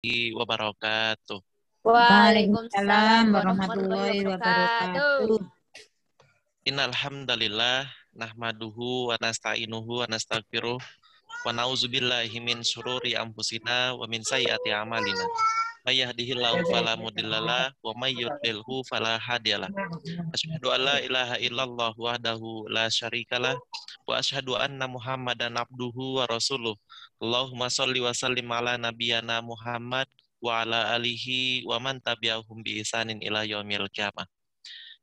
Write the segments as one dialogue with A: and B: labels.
A: wabarakatuh.
B: Waalaikumsalam
C: Waalaikumsalam
B: warahmatullahi
C: warahmatullahi
B: wabarakatuh.
C: wabarakatuh.
A: Innal hamdalillah nahmaduhu wa nasta'inuhu wa nastaghfiruh wa na'udzubillahi min syururi anfusina wa min sayyiati a'malina. May yahdihillahu fala mudhillalah wa may yudlilhu fala hadiyalah. Asyhadu an la ilaha illallah wahdahu la syarikalah wa asyhadu anna Muhammadan abduhu wa rasuluh. Allahumma shalli wa sallim ala nabiyyana Muhammad wa ala alihi wa man tabi'ahum bi ihsanin ila yaumil qiyamah.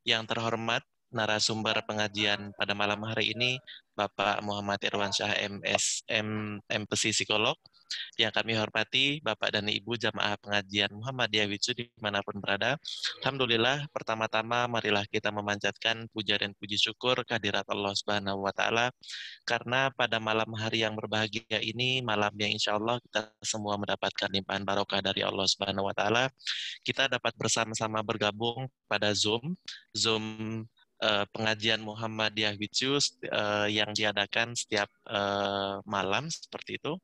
A: Yang terhormat narasumber pengajian pada malam hari ini Bapak Muhammad Irwansyah MPC Psikolog. Yang kami hormati Bapak dan Ibu jamaah pengajian Muhammadiyah Wicu dimanapun berada. Alhamdulillah, pertama-tama marilah kita memanjatkan puja dan puji syukur kehadirat Allah Subhanahu wa Ta'ala, karena pada malam hari yang berbahagia ini, malam yang insya Allah kita semua mendapatkan limpahan barokah dari Allah Subhanahu wa Ta'ala, kita dapat bersama-sama bergabung pada Zoom pengajian Muhammadiyah Wicu yang diadakan setiap malam seperti itu,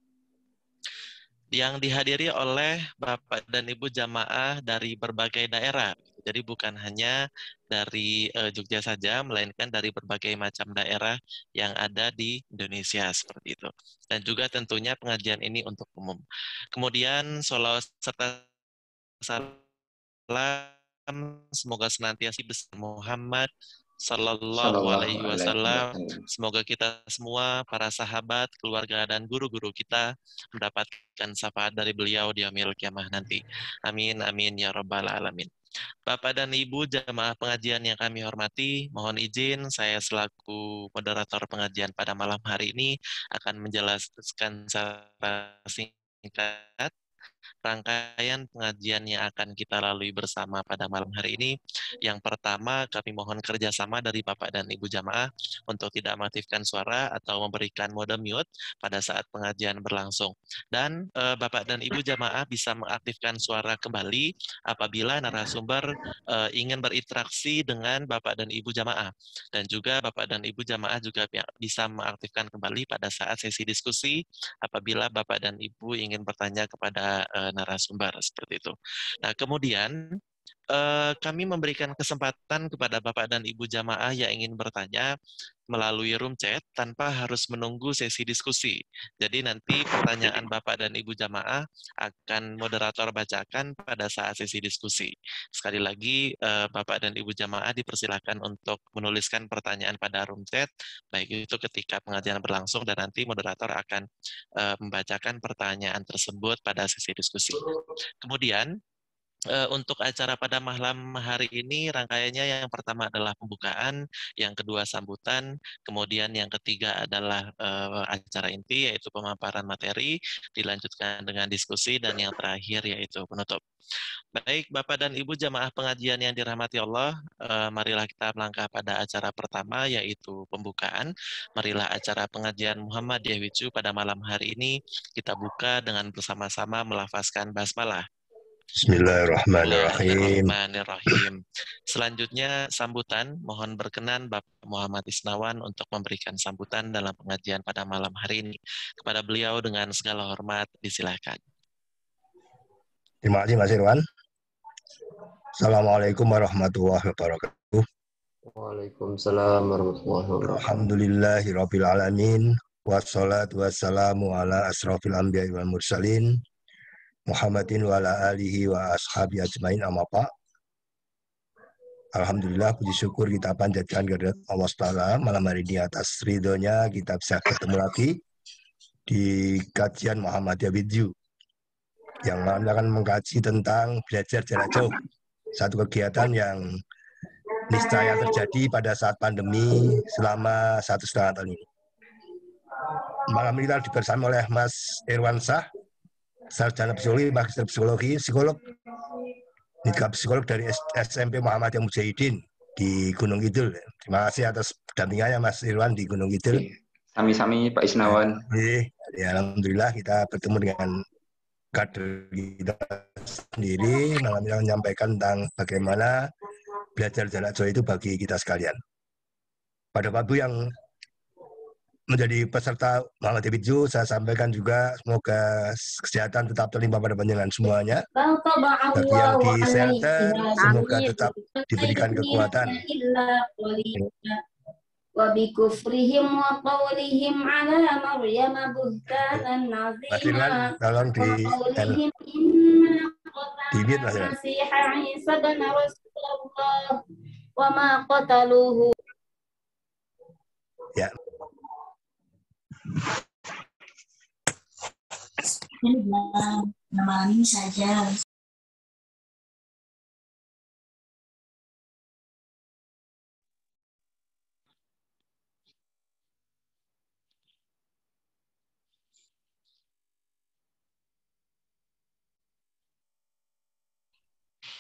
A: yang dihadiri oleh Bapak dan Ibu jamaah dari berbagai daerah. Jadi bukan hanya dari Jogja saja, melainkan dari berbagai macam daerah yang ada di Indonesia seperti itu. Dan juga tentunya pengajian ini untuk umum. Kemudian sholawat serta salam semoga senantiasa bersama Muhammad Sallallahu Alaihi Wasallam. Semoga kita semua, para sahabat, keluarga, dan guru-guru kita mendapatkan syafaat dari beliau di yaumil qiyamah nanti. Amin, amin, ya rabbal alamin. Bapak dan Ibu jamaah pengajian yang kami hormati, mohon izin saya selaku moderator pengajian pada malam hari ini akan menjelaskan secara singkat rangkaian pengajian yang akan kita lalui bersama pada malam hari ini. Yang pertama, kami mohon kerjasama dari Bapak dan Ibu jamaah untuk tidak mengaktifkan suara atau memberikan mode mute pada saat pengajian berlangsung. Dan Bapak dan Ibu jamaah bisa mengaktifkan suara kembali apabila narasumber ingin berinteraksi dengan Bapak dan Ibu jamaah. Dan juga Bapak dan Ibu jamaah juga bisa mengaktifkan kembali pada saat sesi diskusi apabila Bapak dan Ibu ingin bertanya kepada narasumber seperti itu. Nah, kemudian kami memberikan kesempatan kepada Bapak dan Ibu jamaah yang ingin bertanya melalui room chat tanpa harus menunggu sesi diskusi. Jadi nanti pertanyaan Bapak dan Ibu jamaah akan moderator bacakan pada saat sesi diskusi. Sekali lagi, Bapak dan Ibu jamaah dipersilakan untuk menuliskan pertanyaan pada room chat, baik itu ketika pengajian berlangsung dan nanti moderator akan membacakan pertanyaan tersebut pada sesi diskusi. Kemudian, untuk acara pada malam hari ini rangkaiannya yang pertama adalah pembukaan, yang kedua sambutan, kemudian yang ketiga adalah acara inti yaitu pemaparan materi, dilanjutkan dengan diskusi, dan yang terakhir yaitu penutup. Baik Bapak dan Ibu jamaah pengajian yang dirahmati Allah, marilah kita melangkah pada acara pertama yaitu pembukaan. Marilah acara pengajian Muhammadiyah Wicu pada malam hari ini kita buka dengan bersama-sama melafazkan basmalah. Bismillahirrahmanirrahim. Selanjutnya sambutan, mohon berkenan Bapak Muhammad Isnawan untuk memberikan sambutan dalam pengajian pada malam hari ini. Kepada beliau dengan segala hormat disilahkan.
D: Terima kasih Mas Irwan. Assalamualaikum warahmatullahi wabarakatuh.
E: Waalaikumsalam warahmatullahi wabarakatuh.
D: Alhamdulillahirabbil alamin wassalatu wassalamu ala asrofil anbiya'i wal mursalin Muhammadin wa ala alihi wa ashabi ajmain, amma ba'. Alhamdulillah, puji syukur kita panjatkan kepada Allah Ta'ala malam hari ini atas ridhonya kita bisa ketemu lagi di kajian Muhammadiyah Wicu yang akan mengkaji tentang belajar jarak jauh, satu kegiatan yang niscaya terjadi pada saat pandemi selama 1,5 tahun ini. Malam ini kita bersama oleh Mas Irwansyah, sarjana psikologi, magister psikologi, psikolog dari SMP Muhammadiyah Mujahidin di Gunung Kidul. Terima kasih atas dampingannya Mas Irwan di Gunung Kidul.
E: Sami-sami Pak Isnawan.
D: Ya, alhamdulillah kita bertemu dengan kader kita sendiri malam ini menyampaikan tentang bagaimana belajar jarak jauh itu bagi kita sekalian. Pada Bapak yang menjadi peserta Muhammad Hibidju, saya sampaikan juga semoga kesehatan tetap terlimpah pada panjenengan semuanya. Bagi yang di shelter, semoga
B: Amin.
D: tetap diberikan kekuatan.
C: وبكفرهم وقولهم على مريم بهتانا
D: Mas Irwan,
C: عظيما
D: tolong
C: وقولهم إنا
D: di-mute,
C: قتلنا
D: Mas Irwan.
C: المسيح عيسى بن رسول الله وما قتلوه.
D: Ya.
C: Malam ini saja.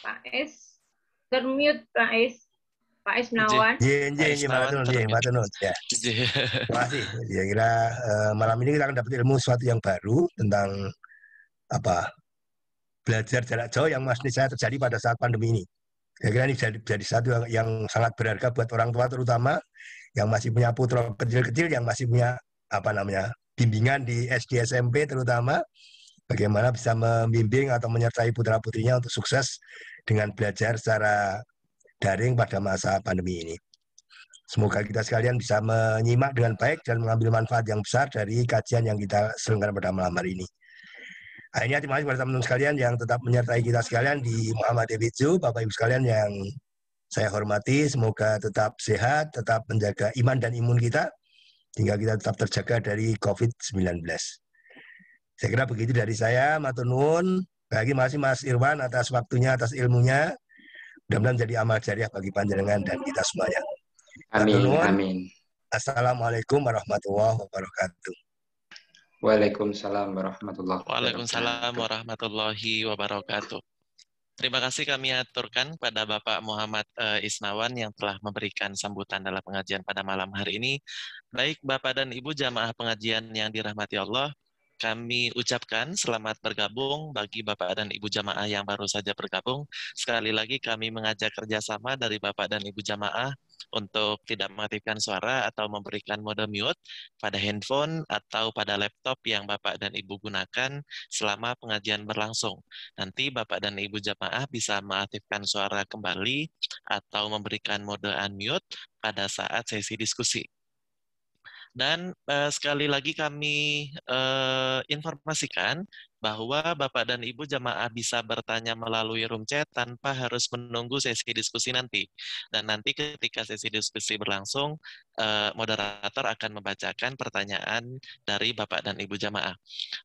B: Pak Es, termute Pak Es. Pak Isnawan.
D: Iya, matur nuwun. Ya. Terima kasih. Saya kira malam ini kita akan dapat ilmu sesuatu yang baru tentang belajar jarak jauh yang masih saya terjadi pada saat pandemi ini. Saya kira ini jadi satu yang sangat berharga buat orang tua terutama yang masih punya putra kecil-kecil yang masih punya bimbingan di SD SMP terutama bagaimana bisa membimbing atau menyertai putra-putrinya untuk sukses dengan belajar secara daring pada masa pandemi ini. Semoga kita sekalian bisa menyimak dengan baik dan mengambil manfaat yang besar dari kajian yang kita selenggarakan pada malam hari ini. Akhirnya terima kasih kepada teman-teman sekalian yang tetap menyertai kita sekalian di Muhammad Hibidju, Bapak Ibu sekalian yang saya hormati, semoga tetap sehat, tetap menjaga iman dan imun kita, hingga kita tetap terjaga dari COVID-19. Saya kira begitu dari saya, matur nuwun. Lagi masih Mas Irwan atas waktunya, atas ilmunya. Mudah-mudahan jadi amal jariah bagi panjenengan dan kita semuanya.
E: Amin, amin.
D: Assalamualaikum warahmatullahi wabarakatuh.
E: Waalaikumsalam warahmatullahi wabarakatuh.
A: Waalaikumsalam warahmatullahi wabarakatuh. Terima kasih kami aturkan pada Bapak Muhammad Isnawan yang telah memberikan sambutan dalam pengajian pada malam hari ini. Baik Bapak dan Ibu jamaah pengajian yang dirahmati Allah, kami ucapkan selamat bergabung bagi Bapak dan Ibu jamaah yang baru saja bergabung. Sekali lagi kami mengajak kerjasama dari Bapak dan Ibu jamaah untuk tidak mengaktifkan suara atau memberikan mode mute pada handphone atau pada laptop yang Bapak dan Ibu gunakan selama pengajian berlangsung. Nanti Bapak dan Ibu jamaah bisa mengaktifkan suara kembali atau memberikan mode unmute pada saat sesi diskusi. Dan sekali lagi kami informasikan bahwa Bapak dan Ibu jamaah bisa bertanya melalui room chat tanpa harus menunggu sesi diskusi nanti. Dan nanti ketika sesi diskusi berlangsung, moderator akan membacakan pertanyaan dari Bapak dan Ibu jamaah.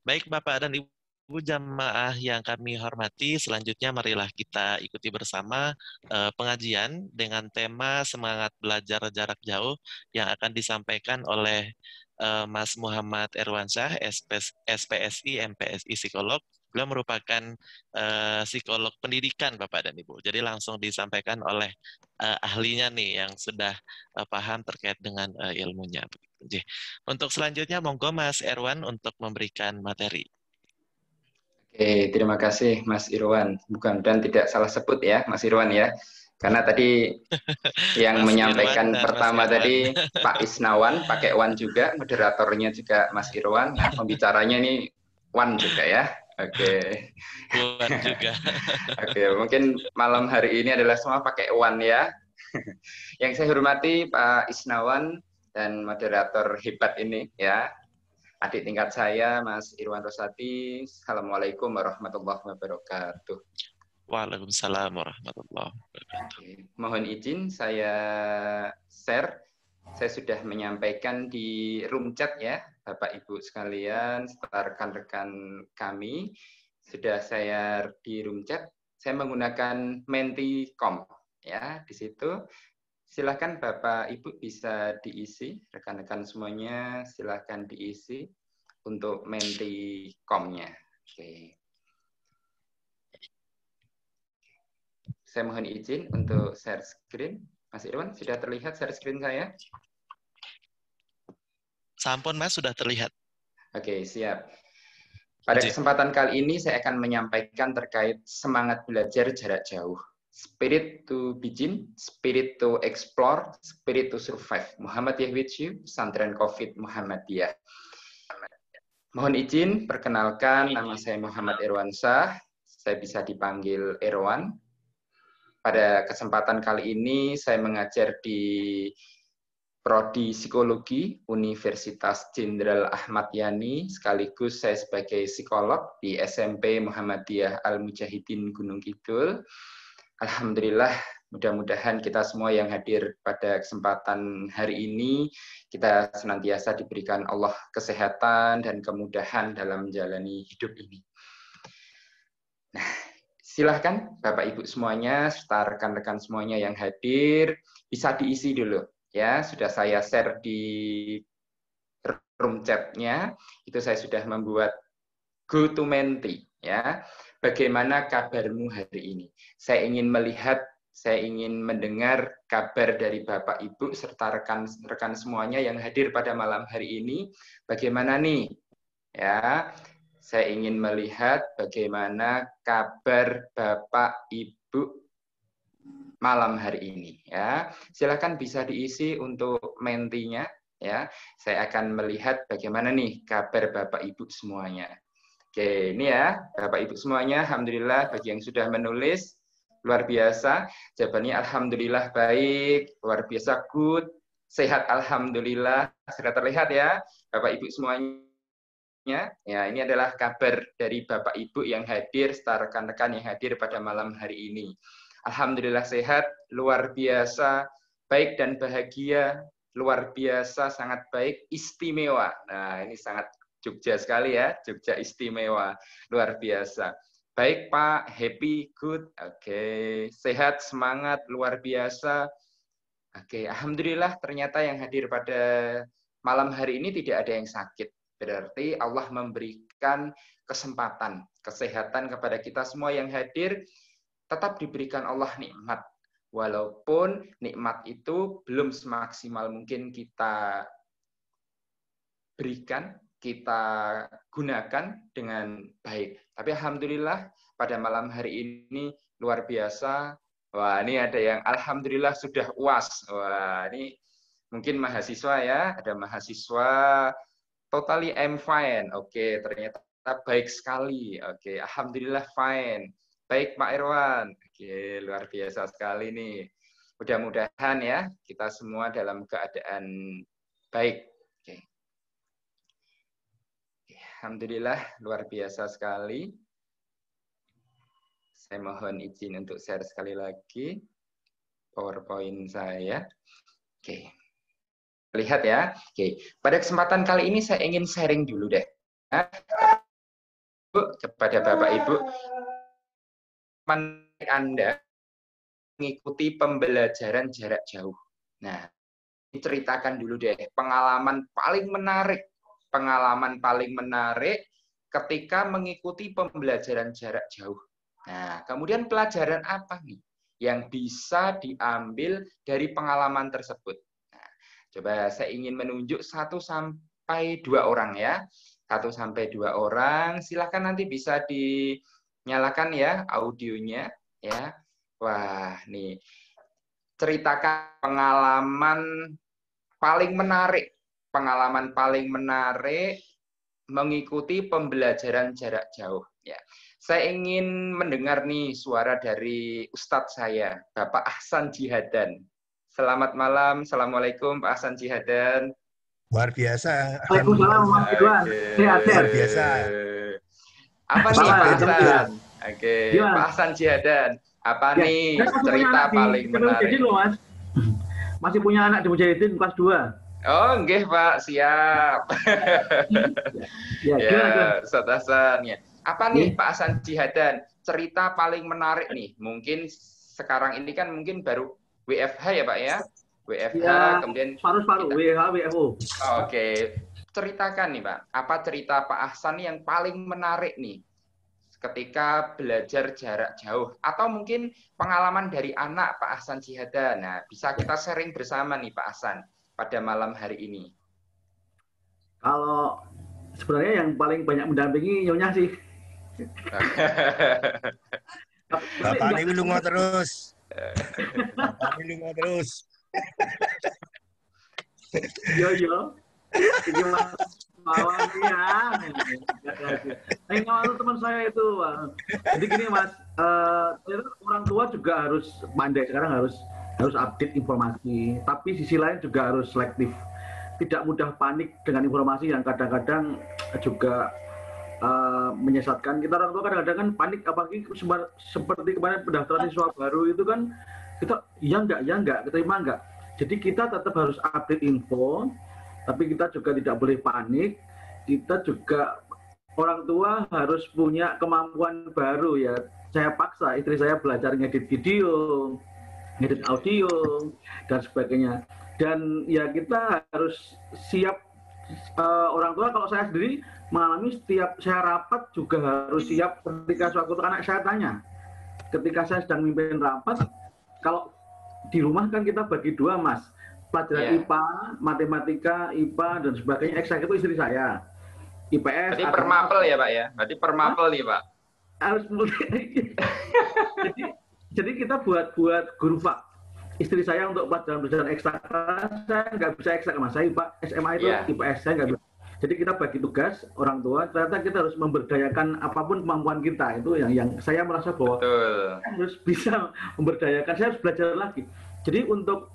A: Baik Bapak dan Ibu jamaah yang kami hormati, selanjutnya marilah kita ikuti bersama pengajian dengan tema Semangat Belajar Jarak Jauh yang akan disampaikan oleh Mas Muhammad Irwansyah, SPSI, MPSI Psikolog. Beliau merupakan psikolog pendidikan Bapak dan Ibu. Jadi langsung disampaikan oleh ahlinya nih yang sudah paham terkait dengan ilmunya. Untuk selanjutnya monggo Mas Irwan untuk memberikan materi.
E: Oke, terima kasih Mas Irwan. Dan tidak salah sebut ya Mas Irwan ya. Karena tadi yang
A: Mas
E: menyampaikan
A: Irwan
E: pertama tadi Pak Isnawan, pakai Wan juga, moderatornya juga Mas Irwan. Nah, pembicaranya ini Wan juga ya. Oke.
A: Wan juga.
E: Oke, mungkin malam hari ini adalah semua pakai Wan ya. Yang saya hormati Pak Isnawan dan moderator hebat ini ya. Adik tingkat saya, Mas Irwan Rosati. Assalamualaikum warahmatullahi wabarakatuh.
A: Waalaikumsalam warahmatullahi wabarakatuh.
E: Mohon izin saya share. Saya sudah menyampaikan di room chat ya, Bapak Ibu sekalian, serta rekan-rekan kami. Sudah saya di room chat. Saya menggunakan Mentikom ya di situ. Silakan Bapak Ibu bisa diisi, rekan-rekan semuanya silakan diisi untuk Mentikom-nya. Oke. Saya mohon izin untuk share screen. Mas Irwan, sudah terlihat share screen saya?
A: Sampun Mas, sudah terlihat.
E: Oke, siap. Pada kesempatan kali ini saya akan menyampaikan terkait semangat belajar jarak jauh. Spirit to begin, spirit to explore, spirit to survive. Muhammadiyah with you, Pesantren Covid Muhammadiyah. Mohon izin, perkenalkan, nama saya Muhammad Irwansyah. Saya bisa dipanggil Irwan. Pada kesempatan kali ini, saya mengajar di Prodi Psikologi Universitas Jenderal Ahmad Yani, sekaligus saya sebagai psikolog di SMP Muhammadiyah Al-Mujahidin Gunung Kidul. Alhamdulillah, mudah-mudahan kita semua yang hadir pada kesempatan hari ini, kita senantiasa diberikan Allah kesehatan dan kemudahan dalam menjalani hidup ini. Nah, silahkan Bapak Ibu semuanya, serta rekan-rekan semuanya yang hadir, bisa diisi dulu. Ya, sudah saya share di room chat-nya, itu saya sudah membuat Go to Menti, ya. Bagaimana kabarmu hari ini? Saya ingin melihat, saya ingin mendengar kabar dari Bapak Ibu serta rekan-rekan semuanya yang hadir pada malam hari ini. Bagaimana nih? Ya, saya ingin melihat bagaimana kabar Bapak Ibu malam hari ini, ya. Silakan bisa diisi untuk mentinya, ya. Saya akan melihat bagaimana nih kabar Bapak Ibu semuanya. Oke, ini ya Bapak Ibu semuanya, alhamdulillah bagi yang sudah menulis luar biasa. Jawabannya alhamdulillah baik, luar biasa good, sehat alhamdulillah. Sudah terlihat ya Bapak Ibu semuanya. Ya, ini adalah kabar dari Bapak Ibu yang hadir serta rekan-rekan yang hadir pada malam hari ini. Alhamdulillah sehat, luar biasa, baik dan bahagia, luar biasa, sangat baik, istimewa. Nah, ini sangat Jogja sekali ya, Jogja istimewa, luar biasa. Baik Pak, happy, good, oke. Sehat, semangat, luar biasa. Oke, alhamdulillah ternyata yang hadir pada malam hari ini tidak ada yang sakit. Berarti Allah memberikan kesempatan, kesehatan kepada kita semua yang hadir. Tetap diberikan Allah nikmat. Walaupun nikmat itu belum semaksimal mungkin kita berikan, kita gunakan dengan baik. Tapi alhamdulillah pada malam hari ini luar biasa. Wah, ini ada yang alhamdulillah sudah UAS. Wah, ini mungkin mahasiswa ya, ada mahasiswa totally I'm fine. Oke, ternyata baik sekali. Oke, alhamdulillah fine. Baik Pak Irwan, oke, luar biasa sekali nih. Mudah-mudahan ya kita semua dalam keadaan baik. Oke. Alhamdulillah luar biasa sekali. Saya mohon izin untuk share sekali lagi PowerPoint saya. Oke. Lihat ya. Oke. Pada kesempatan kali ini saya ingin sharing dulu deh. Kepada Bapak Ibu. Anda mengikuti pembelajaran jarak jauh. Nah, ceritakan dulu deh pengalaman paling menarik ketika mengikuti pembelajaran jarak jauh. Nah, kemudian pelajaran apa nih yang bisa diambil dari pengalaman tersebut? Nah, coba saya ingin menunjuk 1 sampai 2 orang ya. 1 sampai 2 orang, silakan nanti bisa nyalakan ya audionya ya. Wah, nih ceritakan pengalaman paling menarik mengikuti pembelajaran jarak jauh ya. Saya ingin mendengar nih suara dari Ustadz saya, Bapak Ahsan Jihadan. Selamat malam, Assalamualaikum Pak Ahsan Jihadan.
D: Luar biasa.
F: Waalaikumsalam Mas Ridwan. Sehat.
D: Luar biasa.
E: Apa nih Pak Ahsan? Oke, Pak Ahsan Jihadan. Apa
F: Ya,
E: nih
F: saya
E: cerita paling menarik?
F: Loh, Mas. Masih punya anak di Mujahidin kelas 2.
E: Oh, nggih Pak, siap. Ya, Ustaz Hasan ya. Apa nih Pak Ahsan Jihadan? Cerita paling menarik nih. Mungkin sekarang ini kan mungkin baru WFH ya Pak ya? WFH
F: ya,
E: kemudian
F: paru-paru WFO.
E: Oke. Ceritakan nih Pak, apa cerita Pak Ahsan yang paling menarik nih ketika belajar jarak jauh, atau mungkin pengalaman dari anak Pak Ahsan Jihadan. Nah, bisa kita sharing bersama nih Pak Ahsan pada malam hari ini.
F: Kalau sebenarnya yang paling banyak mendampingi nyonya sih.
D: Bapak ini lunga terus. Bapak ini lunga terus.
F: Yo. Ini Mas ya. Ini teman saya itu. Jadi gini Mas, orang tua juga harus pandai sekarang, harus update informasi. Tapi sisi lain juga harus selektif. Tidak mudah panik dengan informasi yang kadang-kadang juga menyesatkan. Kita orang tua kadang-kadang kan panik, apalagi seperti kemarin pendaftaran siswa baru itu kan kita ya enggak, keterima enggak. Jadi kita tetap harus update info, tapi kita juga tidak boleh panik. Kita juga orang tua harus punya kemampuan baru ya. Saya paksa istri saya belajar ngedit video, ngedit audio dan sebagainya. Dan ya kita harus siap, orang tua kalau saya sendiri mengalami setiap saya rapat juga harus siap ketika suatu anak saya tanya. Ketika saya sedang mimpin rapat, kalau di rumah kan kita bagi dua Mas, pelajaran IPA, matematika, IPA dan sebagainya. Eksak itu istri saya. IPS.
E: Berarti per mapel ya Pak ya? Berarti per mapel nih Pak?
F: Harus jadi kita buat guru Pak. Istri saya untuk pelajaran eksak, saya nggak bisa eksak Mas. Saya Pak SMA itu IPS, saya nggak bisa. Jadi kita bagi tugas orang tua, ternyata kita harus memberdayakan apapun kemampuan kita. Itu yang saya merasa bahwa harus bisa memberdayakan, saya harus belajar lagi. Jadi untuk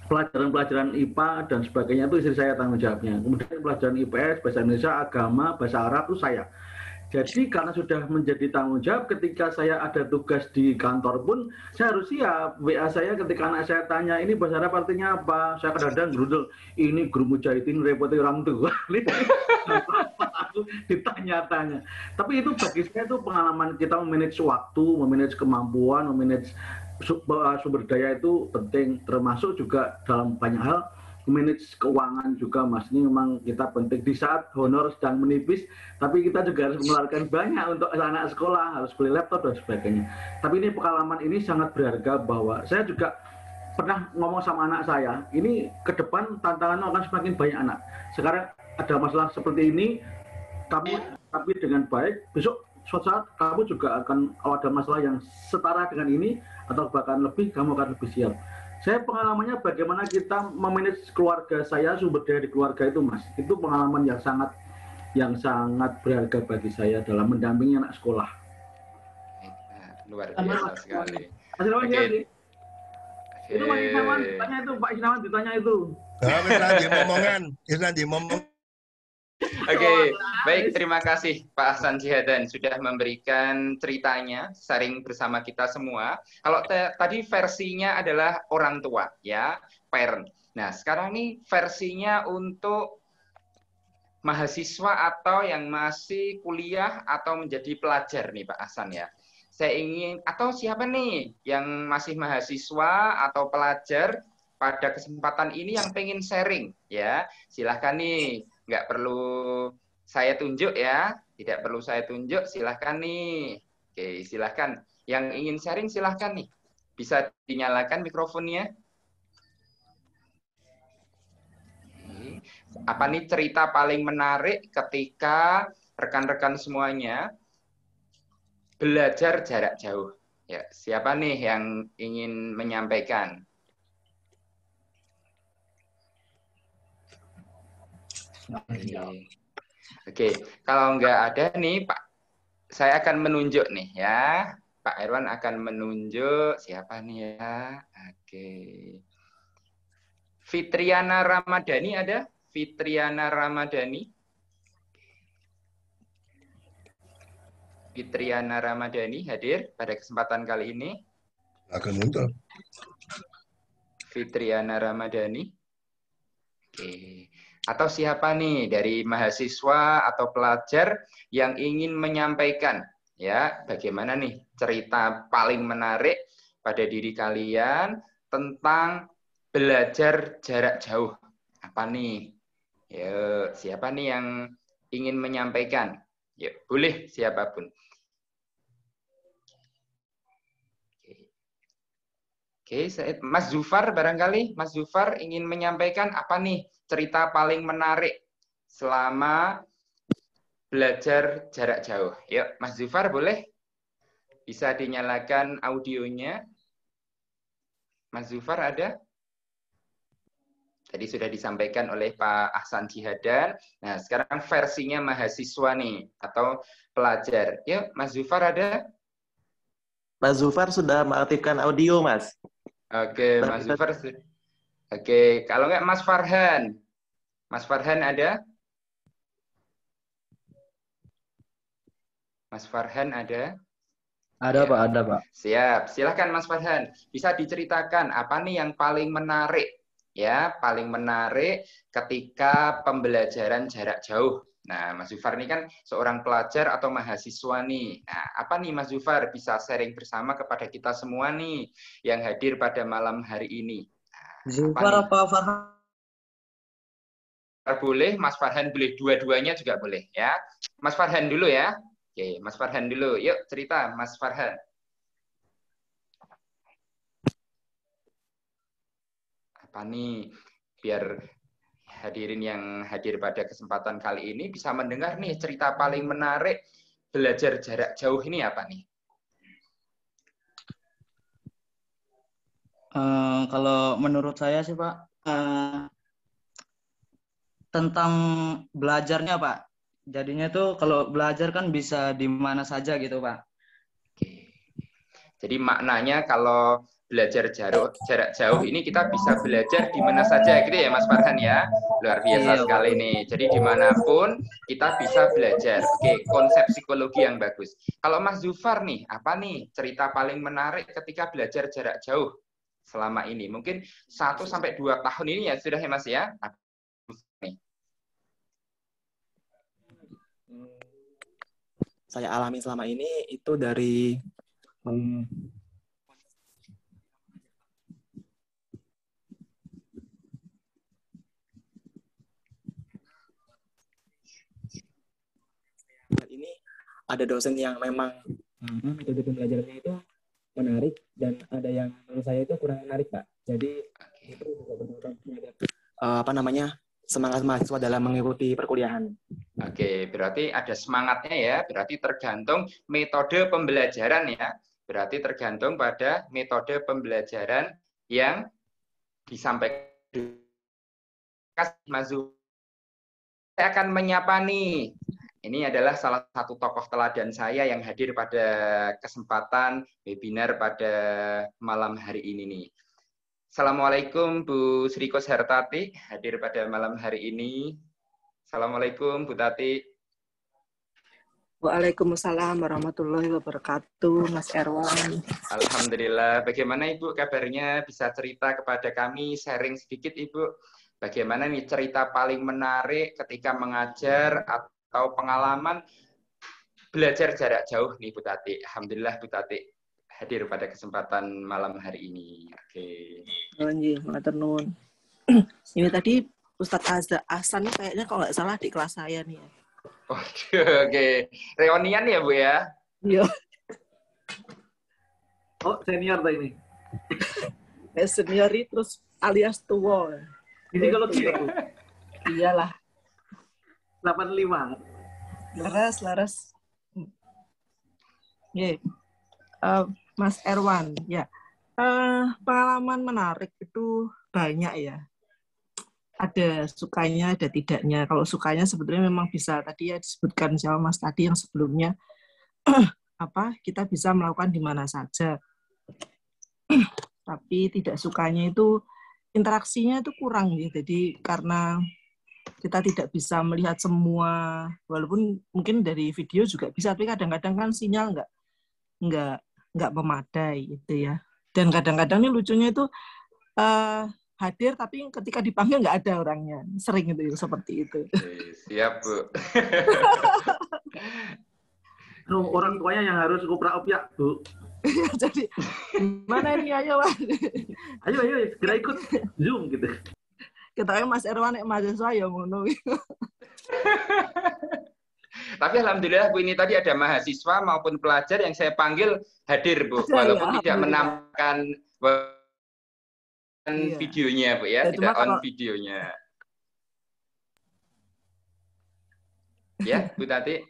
F: pelajaran-pelajaran IPA dan sebagainya itu istri saya tanggung jawabnya. Kemudian pelajaran IPS, bahasa Indonesia, agama, bahasa Arab itu saya. Jadi karena sudah menjadi tanggung jawab, ketika saya ada tugas di kantor pun saya harus siap. WA saya ketika anak saya tanya, ini bahasa Arab artinya apa? Saya kadang-kadang gerudel, ini guru mujahidin repoti orang tua. Aku ditanya-tanya. Tapi itu bagi saya itu pengalaman kita memanage waktu, memanage kemampuan, memanage sumber daya itu penting. Termasuk juga dalam banyak hal, manage keuangan juga Mas, ini memang kita penting di saat honor sedang menipis, tapi kita juga harus mengeluarkan banyak untuk anak sekolah, harus beli laptop dan sebagainya. Tapi ini pengalaman ini sangat berharga, bahwa saya juga pernah ngomong sama anak saya, ini ke depan tantangannya akan semakin banyak anak. Sekarang ada masalah seperti ini, kamu tapi dengan baik, besok suatu saat kamu juga akan, kalau ada masalah yang setara dengan ini atau bahkan lebih, kamu akan lebih siap. Saya pengalamannya bagaimana kita memanage keluarga saya, sumber daya di keluarga itu Mas. Itu pengalaman yang sangat berharga bagi saya dalam mendampingi anak sekolah.
E: Luar biasa sekali.
F: Itu Pak Isnawan ditanya itu, Pak Isnawan ditanya itu.
D: Nanti ngomong.
E: Oke, baik, terima kasih Pak Hasan Jihadan sudah memberikan ceritanya, sharing bersama kita semua. Kalau tadi versinya adalah orang tua, ya, parent. Nah, sekarang ini versinya untuk mahasiswa atau yang masih kuliah atau menjadi pelajar nih Pak Hasan ya. Saya ingin, atau siapa nih yang masih mahasiswa atau pelajar pada kesempatan ini yang pengen sharing, ya, silahkan nih. Nggak perlu saya tunjuk ya, tidak perlu saya tunjuk, silahkan nih. Oke, silahkan. Yang ingin sharing silahkan nih. Bisa dinyalakan mikrofonnya. Apa nih cerita paling menarik ketika rekan-rekan semuanya belajar jarak jauh? Ya, siapa nih yang ingin menyampaikan? Oke, kalau nggak ada nih Pak, saya akan menunjuk nih ya. Pak Irwan akan menunjuk siapa nih ya. Oke. Fitriana Ramadhani ada? Fitriana Ramadhani. Fitriana Ramadhani hadir pada kesempatan kali ini.
D: Akan muncul.
E: Fitriana Ramadhani. Oke. Atau siapa nih dari mahasiswa atau pelajar yang ingin menyampaikan ya bagaimana nih cerita paling menarik pada diri kalian tentang belajar jarak jauh. Apa nih? Ya, siapa nih yang ingin menyampaikan? Ya, boleh siapapun. Oke, Mas Zufar barangkali. Mas Zufar ingin menyampaikan apa nih cerita paling menarik selama belajar jarak jauh? Yuk, Mas Zufar boleh? Bisa dinyalakan audionya. Mas Zufar ada? Tadi sudah disampaikan oleh Pak Ahsan Jihadan. Nah, sekarang versinya mahasiswa nih, atau pelajar. Yuk, Mas Zufar ada?
G: Mas Zufar sudah mengaktifkan audio, Mas.
E: Oke, Mas Zufar. Oke, kalau nggak Mas Farhan. Mas Farhan ada? Mas Farhan ada?
H: Ada,
E: ya.
H: Pak, ada, Pak.
E: Siap, silahkan Mas Farhan. Bisa diceritakan apa nih yang paling menarik? Ya, paling menarik ketika pembelajaran jarak jauh. Nah, Mas Zufar ini kan seorang pelajar atau mahasiswa nih. Nah, apa nih Mas Zufar bisa sharing bersama kepada kita semua nih yang hadir pada malam hari ini? Nah,
H: Zufar apa Farhan?
E: Boleh, Mas Farhan boleh, dua-duanya juga boleh ya. Mas Farhan dulu ya. Oke, Mas Farhan dulu. Yuk, cerita Mas Farhan. Apa nih, biar hadirin yang hadir pada kesempatan kali ini bisa mendengar nih cerita paling menarik belajar jarak jauh ini apa nih?
H: Kalau menurut saya sih, Pak, tentang belajarnya, Pak. Jadinya tuh kalau belajar kan bisa di mana saja gitu, Pak.
E: Oke. Jadi maknanya kalau belajar jarak jauh ini kita bisa belajar di mana saja gitu ya Mas Farhan ya. Luar biasa sekali nih. Jadi dimanapun kita bisa belajar. Oke, konsep psikologi yang bagus. Kalau Mas Zufar nih, apa nih cerita paling menarik ketika belajar jarak jauh selama ini? Mungkin 1 sampai 2 tahun ini ya sudah ya Mas ya.
G: Saya alami selama ini itu dari ini ada dosen yang memang metode pembelajarannya itu menarik dan ada yang menurut saya itu kurang menarik, Pak. Jadi itu juga berkaitan terhadap semangat mahasiswa dalam mengikuti perkuliahan.
E: Oke, berarti ada semangatnya ya. Berarti tergantung metode pembelajaran ya. Berarti tergantung pada metode pembelajaran yang disampaikan. Mas Zufar, saya akan menyapa nih. Ini adalah salah satu tokoh teladan saya yang hadir pada kesempatan webinar pada malam hari ini nih. Assalamualaikum Bu Sri Koshartati, hadir pada malam hari ini. Assalamualaikum Bu Tati.
I: Waalaikumsalam warahmatullahi wabarakatuh, Mas Erwan.
E: Alhamdulillah. Bagaimana Ibu kabarnya? Bisa cerita kepada kami, sharing sedikit Ibu. Bagaimana nih cerita paling menarik ketika mengajar atau pengalaman belajar jarak jauh nih Bu Tati. Alhamdulillah Bu Tati hadir pada kesempatan malam hari ini. Oke.
I: Matur nuwun. Ini tadi Ustadz Ahsan kayaknya kalau nggak salah di kelas saya nih.
E: Oke. Reunian ya Bu ya?
I: Iya.
F: Oh, senior tuh ini.
I: Senior terus alias tua.
F: Ini kalau tidak Bu.
I: Iyalah.
F: 85.
I: Laras. Yeah. Mas Erwan, ya. Pengalaman menarik itu banyak ya. Ada sukanya, ada tidaknya. Kalau sukanya sebetulnya memang bisa tadi ya disebutkan sama Mas tadi yang sebelumnya kita bisa melakukan di mana saja. Tapi tidak sukanya itu interaksinya itu kurang ya. Jadi karena kita tidak bisa melihat semua, walaupun mungkin dari video juga bisa, tapi kadang-kadang kan sinyal nggak memadai gitu ya. Dan kadang-kadang ini lucunya itu hadir tapi ketika dipanggil nggak ada orangnya, sering itu seperti itu.
E: Siap Bu.
F: Orang tuanya yang harus kuprak-opyak Bu.
I: Jadi mana ini ayo
F: segera ikut Zoom gitu.
I: Kita Mas Erwan mahasiswa ya ngono.
E: Tapi alhamdulillah Bu, ini tadi ada mahasiswa maupun pelajar yang saya panggil hadir Bu, walaupun tidak menampilkan videonya Bu ya, tidak on videonya. Ya Bu Tati.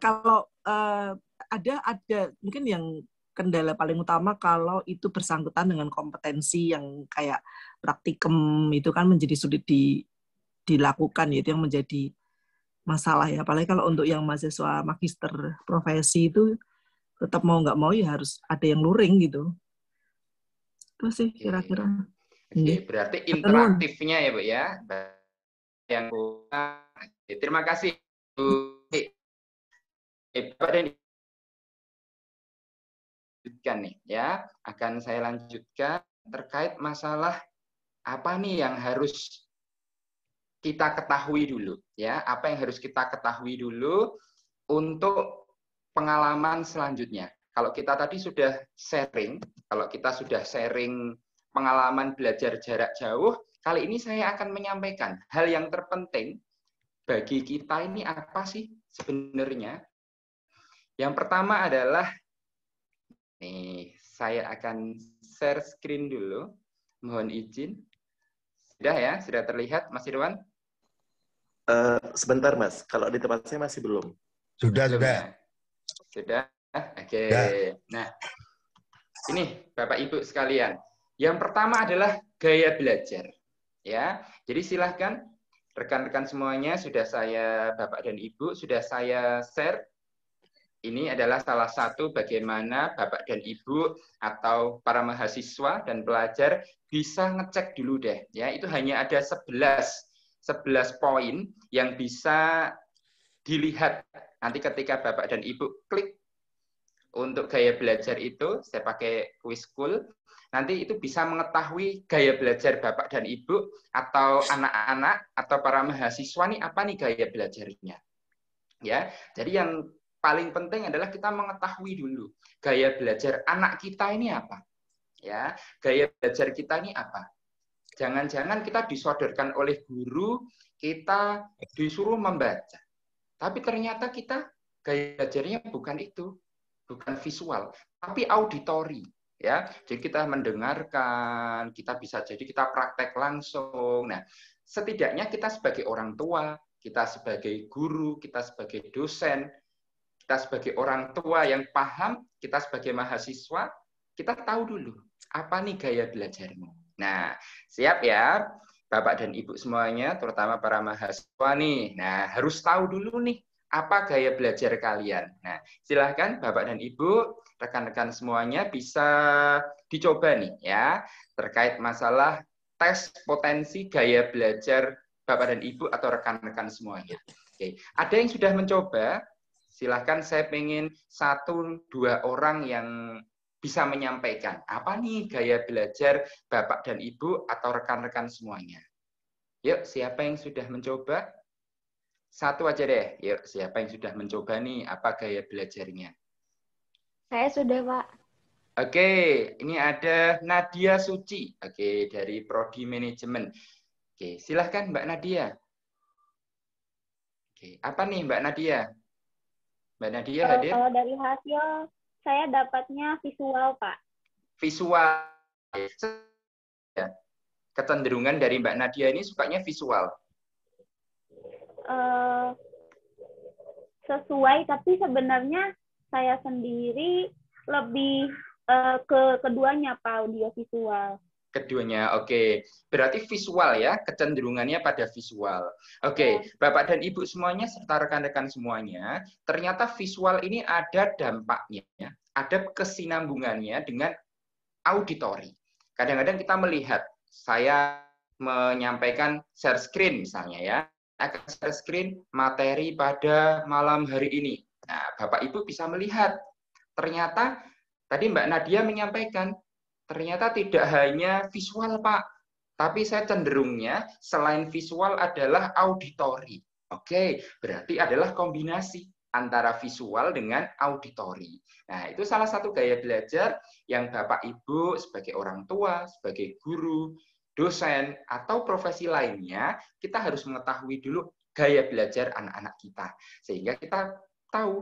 I: Kalau ada mungkin yang kendala paling utama kalau itu bersangkutan dengan kompetensi yang kayak praktikum itu kan menjadi sulit dilakukan, itu yang menjadi masalah ya. Apalagi kalau untuk yang mahasiswa magister profesi itu tetap mau nggak mau ya harus ada yang luring gitu. Itu sih kira-kira.
E: Oke, berarti interaktifnya ya Bu ya. Yang terima kasih Bu. Bapak dan lanjutkan nih ya, akan saya lanjutkan terkait masalah apa nih yang harus kita ketahui dulu ya, apa yang harus kita ketahui dulu untuk pengalaman selanjutnya. Kalau kita tadi sudah sharing, pengalaman belajar jarak jauh, kali ini saya akan menyampaikan hal yang terpenting bagi kita ini apa sih sebenarnya. Yang pertama adalah nih, saya akan share screen dulu. Mohon izin. Sudah ya? Sudah terlihat, Mas Irwan?
J: Sebentar, Mas. Kalau di tempat saya masih belum.
D: Sudah.
E: Sudah? Oke. Nah, ini Bapak Ibu sekalian. Yang pertama adalah gaya belajar. Ya, jadi silahkan rekan-rekan semuanya Bapak dan Ibu sudah saya share. Ini adalah salah satu bagaimana Bapak dan Ibu atau para mahasiswa dan pelajar bisa ngecek dulu deh. Ya, itu hanya ada 11 poin yang bisa dilihat nanti ketika Bapak dan Ibu klik untuk gaya belajar itu, saya pakai Quizschool, nanti itu bisa mengetahui gaya belajar Bapak dan Ibu atau anak-anak atau para mahasiswa nih apa nih gaya belajarnya. Ya, jadi yang paling penting adalah kita mengetahui dulu gaya belajar anak kita ini apa. Ya, gaya belajar kita ini apa. Jangan-jangan kita disodorkan oleh guru, kita disuruh membaca. Tapi ternyata kita gaya belajarnya bukan itu, bukan visual, tapi auditori. Ya, jadi kita mendengarkan, kita bisa jadi kita praktek langsung. Nah, setidaknya kita sebagai orang tua, kita sebagai guru, kita sebagai dosen, kita sebagai orang tua yang paham, kita sebagai mahasiswa, kita tahu dulu apa nih gaya belajarmu. Nah, siap ya Bapak dan Ibu semuanya, terutama para mahasiswa nih. Nah, harus tahu dulu nih apa gaya belajar kalian. Nah, silahkan Bapak dan Ibu, rekan-rekan semuanya bisa dicoba nih ya, terkait masalah tes potensi gaya belajar Bapak dan Ibu atau rekan-rekan semuanya. Oke, ada yang sudah mencoba? Silahkan, saya pengen 1-2 orang yang bisa menyampaikan apa nih gaya belajar Bapak dan Ibu atau rekan-rekan semuanya. Yuk, siapa yang sudah mencoba? 1 aja deh. Yuk, siapa yang sudah mencoba nih apa gaya belajarnya?
C: Saya sudah, Pak.
E: Oke, ini ada Nadia Suci. Oke, dari Prodi Manajemen. Oke, silahkan Mbak Nadia. Oke, apa nih Mbak Nadia? Mbak Nadia hadir?
C: Kalau dari hasil, saya dapatnya visual, Pak.
E: Visual. Kecenderungan dari Mbak Nadia ini sukanya visual.
C: Sesuai, tapi sebenarnya saya sendiri lebih ke keduanya, Pak, audio visual.
E: Keduanya, oke. Berarti visual ya, kecenderungannya pada visual. Oke, Bapak dan Ibu semuanya serta rekan-rekan semuanya, ternyata visual ini ada dampaknya, ada kesinambungannya dengan auditori. Kadang-kadang kita melihat, saya menyampaikan share screen misalnya ya, akan share screen materi pada malam hari ini. Nah, Bapak Ibu bisa melihat, ternyata tadi Mbak Nadia menyampaikan, ternyata tidak hanya visual, Pak. Tapi saya cenderungnya selain visual adalah auditori. Oke, berarti adalah kombinasi antara visual dengan auditori. Nah, itu salah satu gaya belajar yang Bapak Ibu sebagai orang tua, sebagai guru, dosen, atau profesi lainnya, kita harus mengetahui dulu gaya belajar anak-anak kita. Sehingga kita tahu,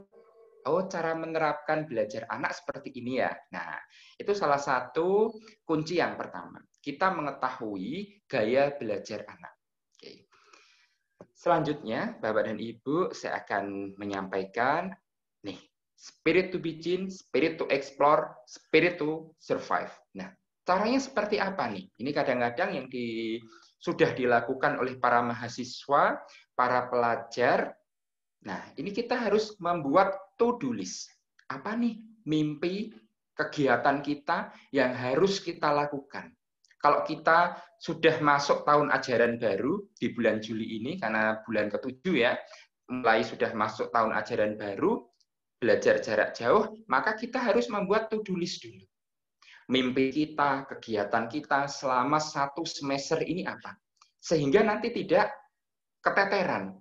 E: oh, cara menerapkan belajar anak seperti ini ya. Nah, itu salah satu kunci yang pertama. Kita mengetahui gaya belajar anak. Oke. Selanjutnya, Bapak dan Ibu, saya akan menyampaikan, nih, Spirit to begin, spirit to explore, spirit to survive. Nah, caranya seperti apa nih? Ini kadang-kadang yang sudah dilakukan oleh para mahasiswa, para pelajar. Nah, ini kita harus membuat to-do list. Apa nih mimpi, kegiatan kita yang harus kita lakukan? Kalau kita sudah masuk tahun ajaran baru di bulan Juli ini, karena bulan ke-7 ya, mulai sudah masuk tahun ajaran baru, belajar jarak jauh, maka kita harus membuat to-do list dulu. Mimpi kita, kegiatan kita selama 1 semester ini apa? Sehingga nanti tidak keteteran.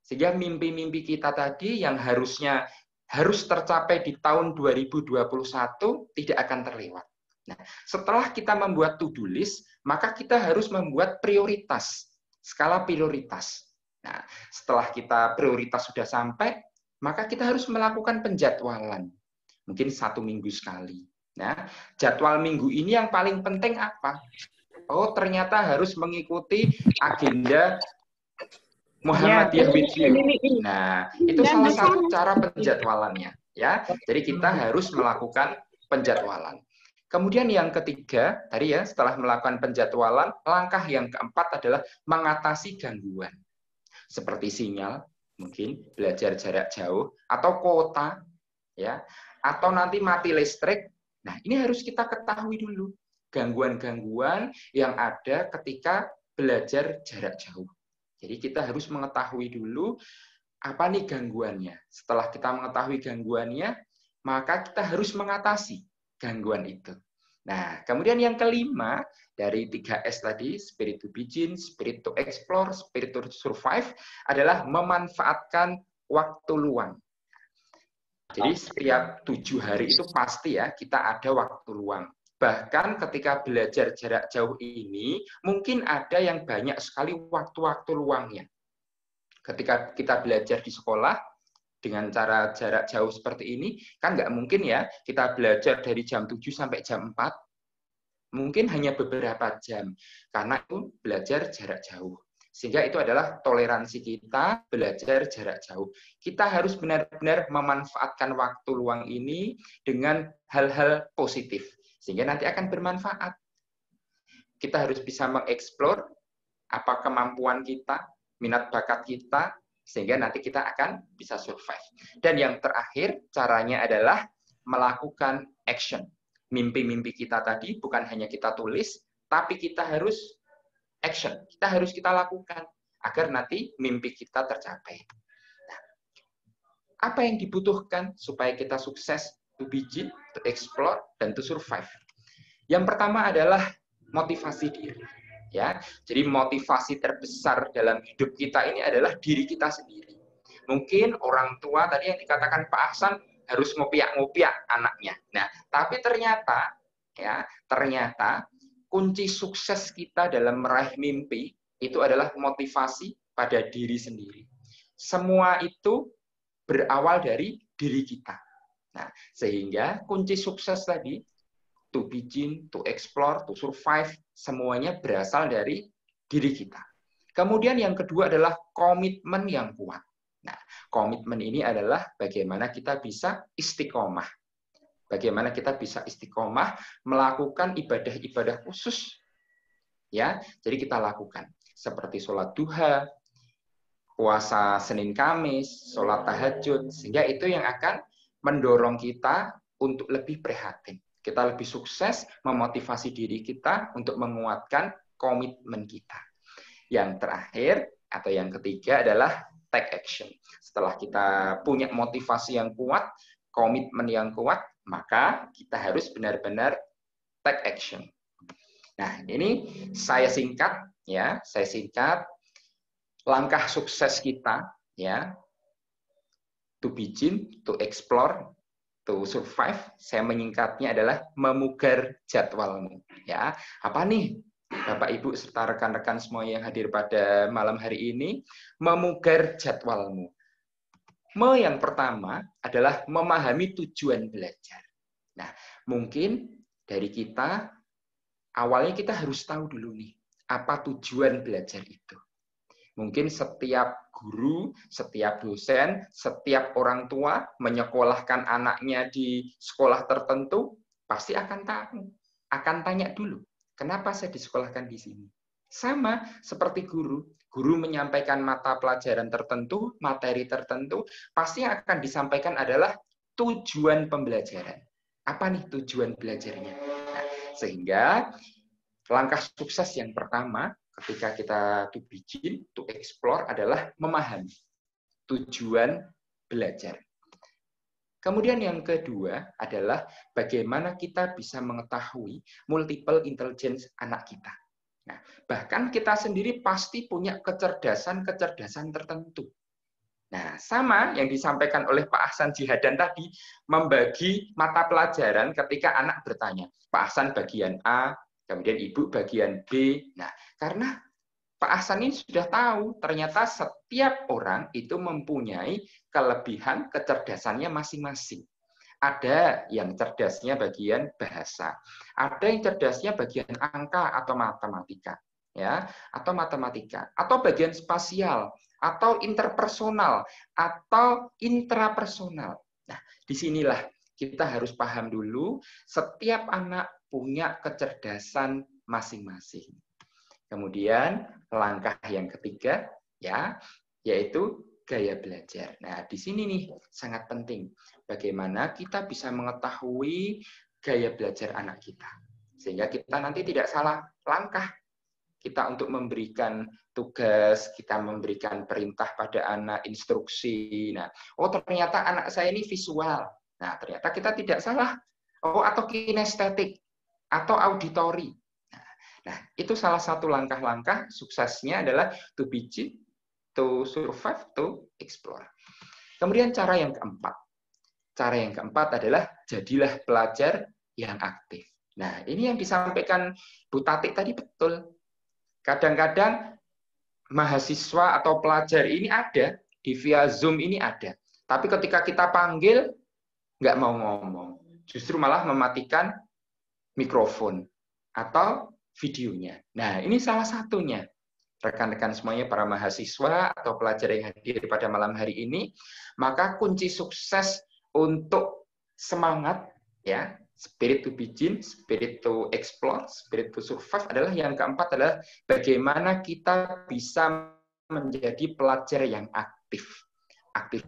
E: Sehingga mimpi-mimpi kita tadi yang harusnya harus tercapai di tahun 2021 tidak akan terlewat. Nah, setelah kita membuat to-do list, maka kita harus membuat prioritas, skala prioritas. Nah, setelah kita prioritas sudah sampai, maka kita harus melakukan penjadwalan. Mungkin 1 minggu sekali. Nah, jadwal minggu ini yang paling penting apa? Oh, ternyata harus mengikuti agenda Muhammadiyah with you. Nah, itu salah satu cara penjadwalannya. Ya, jadi kita harus melakukan penjadwalan. Kemudian yang ketiga, tadi ya, setelah melakukan penjadwalan, langkah yang keempat adalah mengatasi gangguan. Seperti sinyal, mungkin belajar jarak jauh, atau kuota, ya, atau nanti mati listrik. Nah, ini harus kita ketahui dulu gangguan-gangguan yang ada ketika belajar jarak jauh. Jadi kita harus mengetahui dulu apa nih gangguannya. Setelah kita mengetahui gangguannya, maka kita harus mengatasi gangguan itu. Nah, kemudian yang kelima dari 3S tadi, spirit to begin, spirit to explore, spirit to survive, adalah memanfaatkan waktu luang. Jadi setiap 7 hari itu pasti ya kita ada waktu luang. Bahkan ketika belajar jarak jauh ini, mungkin ada yang banyak sekali waktu-waktu luangnya. Ketika kita belajar di sekolah, dengan cara jarak jauh seperti ini, kan nggak mungkin ya kita belajar dari jam 7 sampai jam 4. Mungkin hanya beberapa jam, karena itu belajar jarak jauh. Sehingga itu adalah toleransi kita belajar jarak jauh. Kita harus benar-benar memanfaatkan waktu luang ini dengan hal-hal positif. Sehingga nanti akan bermanfaat. Kita harus bisa mengeksplor apa kemampuan kita, minat bakat kita, sehingga nanti kita akan bisa survive. Dan yang terakhir, caranya adalah melakukan action. Mimpi-mimpi kita tadi bukan hanya kita tulis, tapi kita harus action. Kita lakukan agar nanti mimpi kita tercapai. Nah, apa yang dibutuhkan supaya kita sukses? To begin, to explore, dan to survive. Yang pertama adalah motivasi diri. Ya, jadi motivasi terbesar dalam hidup kita ini adalah diri kita sendiri. Mungkin orang tua tadi yang dikatakan Pak Ahsan harus ngopiak-ngopiak anaknya. Nah, tapi ternyata kunci sukses kita dalam meraih mimpi itu adalah motivasi pada diri sendiri. Semua itu berawal dari diri kita. Nah, sehingga kunci sukses tadi, to begin, to explore, to survive, semuanya berasal dari diri kita. Kemudian yang kedua adalah komitmen yang kuat. Nah, komitmen ini adalah bagaimana kita bisa istiqomah. Bagaimana kita bisa istiqomah melakukan ibadah-ibadah khusus. Ya, jadi kita lakukan seperti sholat duha, puasa Senin Kamis, sholat tahajud, sehingga itu yang akan mendorong kita untuk lebih prihatin. Kita lebih sukses memotivasi diri kita untuk menguatkan komitmen kita. Yang terakhir atau yang ketiga adalah take action. Setelah kita punya motivasi yang kuat, komitmen yang kuat, maka kita harus benar-benar take action. Nah, ini saya singkat langkah sukses kita ya. To begin, to explore, to survive, saya menyingkatnya adalah memugar jadwalmu. Ya, apa nih, Bapak Ibu serta rekan-rekan semua yang hadir pada malam hari ini, memugar jadwalmu. Yang pertama adalah memahami tujuan belajar. Nah, mungkin dari kita awalnya kita harus tahu dulu nih, apa tujuan belajar itu. Mungkin setiap guru, setiap dosen, setiap orang tua menyekolahkan anaknya di sekolah tertentu, pasti akan tahu, akan tanya dulu, kenapa saya disekolahkan di sini? Sama seperti guru menyampaikan mata pelajaran tertentu, materi tertentu, pasti akan disampaikan adalah tujuan pembelajaran. Apa nih tujuan belajarnya? Nah, sehingga langkah sukses yang pertama ketika kita to begin, to explore adalah memahami tujuan belajar. Kemudian yang kedua adalah bagaimana kita bisa mengetahui multiple intelligence anak kita. Nah, bahkan kita sendiri pasti punya kecerdasan-kecerdasan tertentu. Nah, sama yang disampaikan oleh Pak Ahsan Jihadan tadi, membagi mata pelajaran ketika anak bertanya. Pak Ahsan bagian A, kemudian Ibu bagian B. Nah, karena Pak Ahsan ini sudah tahu, ternyata setiap orang itu mempunyai kelebihan kecerdasannya masing-masing. Ada yang cerdasnya bagian bahasa, ada yang cerdasnya bagian angka atau matematika, ya, atau bagian spasial, atau interpersonal, atau intrapersonal. Nah, disinilah kita harus paham dulu, setiap anak punya kecerdasan masing-masing. Kemudian langkah yang ketiga, ya, yaitu gaya belajar. Nah, di sini nih sangat penting bagaimana kita bisa mengetahui gaya belajar anak kita. Sehingga kita nanti tidak salah langkah. Kita untuk memberikan tugas, kita memberikan perintah pada anak, instruksi. Nah, oh ternyata anak saya ini visual. Nah, ternyata kita tidak salah. Oh, atau kinestetik, atau auditori. Nah, itu salah satu langkah-langkah suksesnya adalah to begin, to survive, to explore. Kemudian cara yang keempat. Cara yang keempat adalah jadilah pelajar yang aktif. Nah, ini yang disampaikan Bu Tati tadi betul. Kadang-kadang mahasiswa atau pelajar ini ada, di via Zoom ini ada. Tapi ketika kita panggil, nggak mau ngomong. Justru malah mematikan mikrofon atau videonya. Nah, ini salah satunya. Rekan-rekan semuanya, para mahasiswa atau pelajar yang hadir pada malam hari ini, maka kunci sukses untuk semangat, ya, spirit to begin, spirit to explore, spirit to survive adalah yang keempat adalah bagaimana kita bisa menjadi pelajar yang aktif. Aktif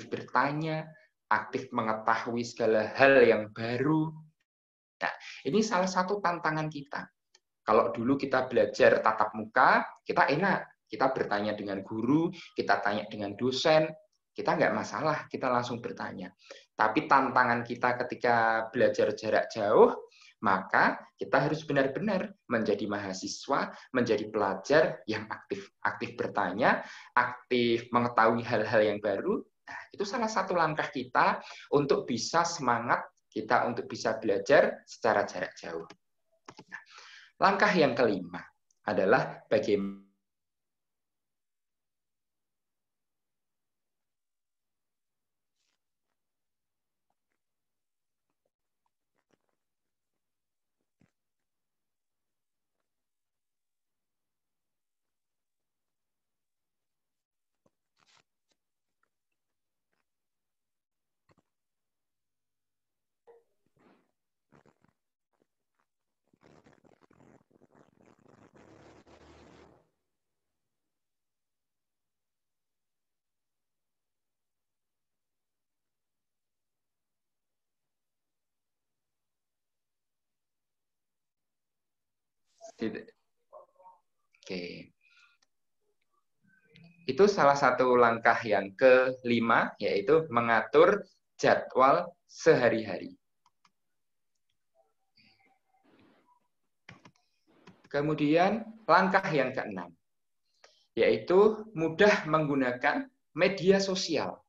E: bertanya, aktif mengetahui segala hal yang baru. Nah, ini salah satu tantangan kita. Kalau dulu kita belajar tatap muka, kita enak. Kita bertanya dengan guru, kita tanya dengan dosen, kita nggak masalah, kita langsung bertanya. Tapi tantangan kita ketika belajar jarak jauh, maka kita harus benar-benar menjadi mahasiswa, menjadi pelajar yang aktif. Aktif bertanya, aktif mengetahui hal-hal yang baru. Nah, itu salah satu langkah kita untuk bisa semangat, kita untuk bisa belajar secara jarak jauh. Nah, langkah yang kelima adalah bagaimana Oke. Itu salah satu langkah yang kelima, yaitu mengatur jadwal sehari-hari. Kemudian langkah yang keenam, yaitu mudah menggunakan media sosial.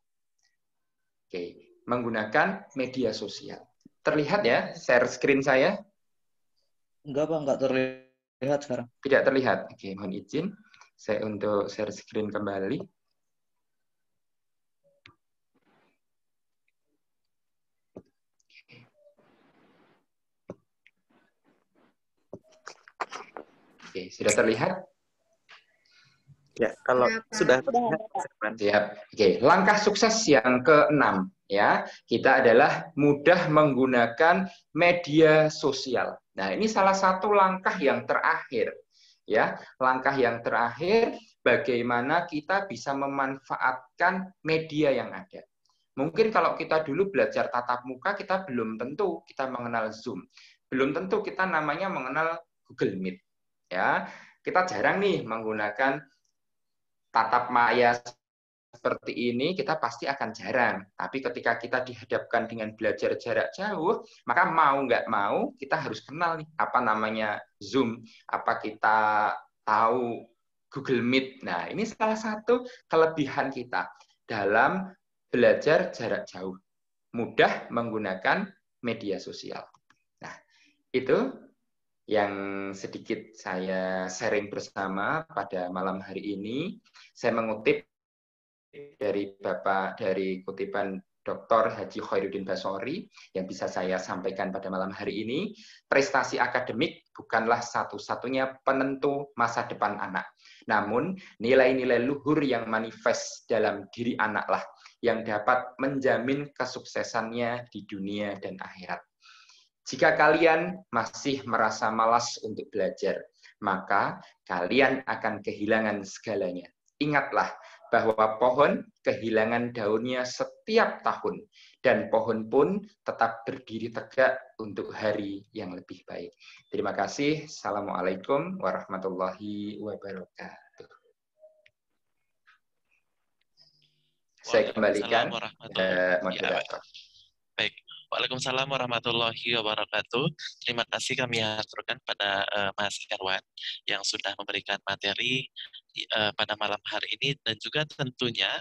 E: Oke, menggunakan media sosial. Terlihat ya, share screen saya?
H: Enggak, Pak, enggak terlihat sekarang.
E: Tidak terlihat. Oke, mohon izin. Saya untuk share screen kembali. Oke, sudah terlihat?
J: Ya, kalau sudah
E: siap. Oke, langkah sukses yang ke-6 ya, kita adalah mudah menggunakan media sosial. Nah, ini salah satu langkah yang terakhir ya. Langkah yang terakhir bagaimana kita bisa memanfaatkan media yang ada. Mungkin kalau kita dulu belajar tatap muka, kita belum tentu kita mengenal Zoom. Belum tentu kita namanya mengenal Google Meet. Ya, kita jarang nih menggunakan tatap maya seperti ini, kita pasti akan jarang. Tapi ketika kita dihadapkan dengan belajar jarak jauh, maka mau nggak mau kita harus kenal nih apa namanya Zoom, apa kita tahu Google Meet. Nah, ini salah satu kelebihan kita dalam belajar jarak jauh. Mudah menggunakan media sosial. Nah, itu yang sedikit saya sharing bersama pada malam hari ini. Saya mengutip dari kutipan Dr. Haji Khairuddin Basori yang bisa saya sampaikan pada malam hari ini. Prestasi akademik bukanlah satu-satunya penentu masa depan anak. Namun, nilai-nilai luhur yang manifest dalam diri anaklah yang dapat menjamin kesuksesannya di dunia dan akhirat. Jika kalian masih merasa malas untuk belajar, maka kalian akan kehilangan segalanya. Ingatlah bahwa pohon kehilangan daunnya setiap tahun, dan pohon pun tetap berdiri tegak untuk hari yang lebih baik. Terima kasih. Assalamualaikum warahmatullahi wabarakatuh. Saya kembalikan moderator.
A: Baik. Waalaikumsalam warahmatullahi wabarakatuh. Terima kasih kami aturkan pada Mas Erwan yang sudah memberikan materi pada malam hari ini dan juga tentunya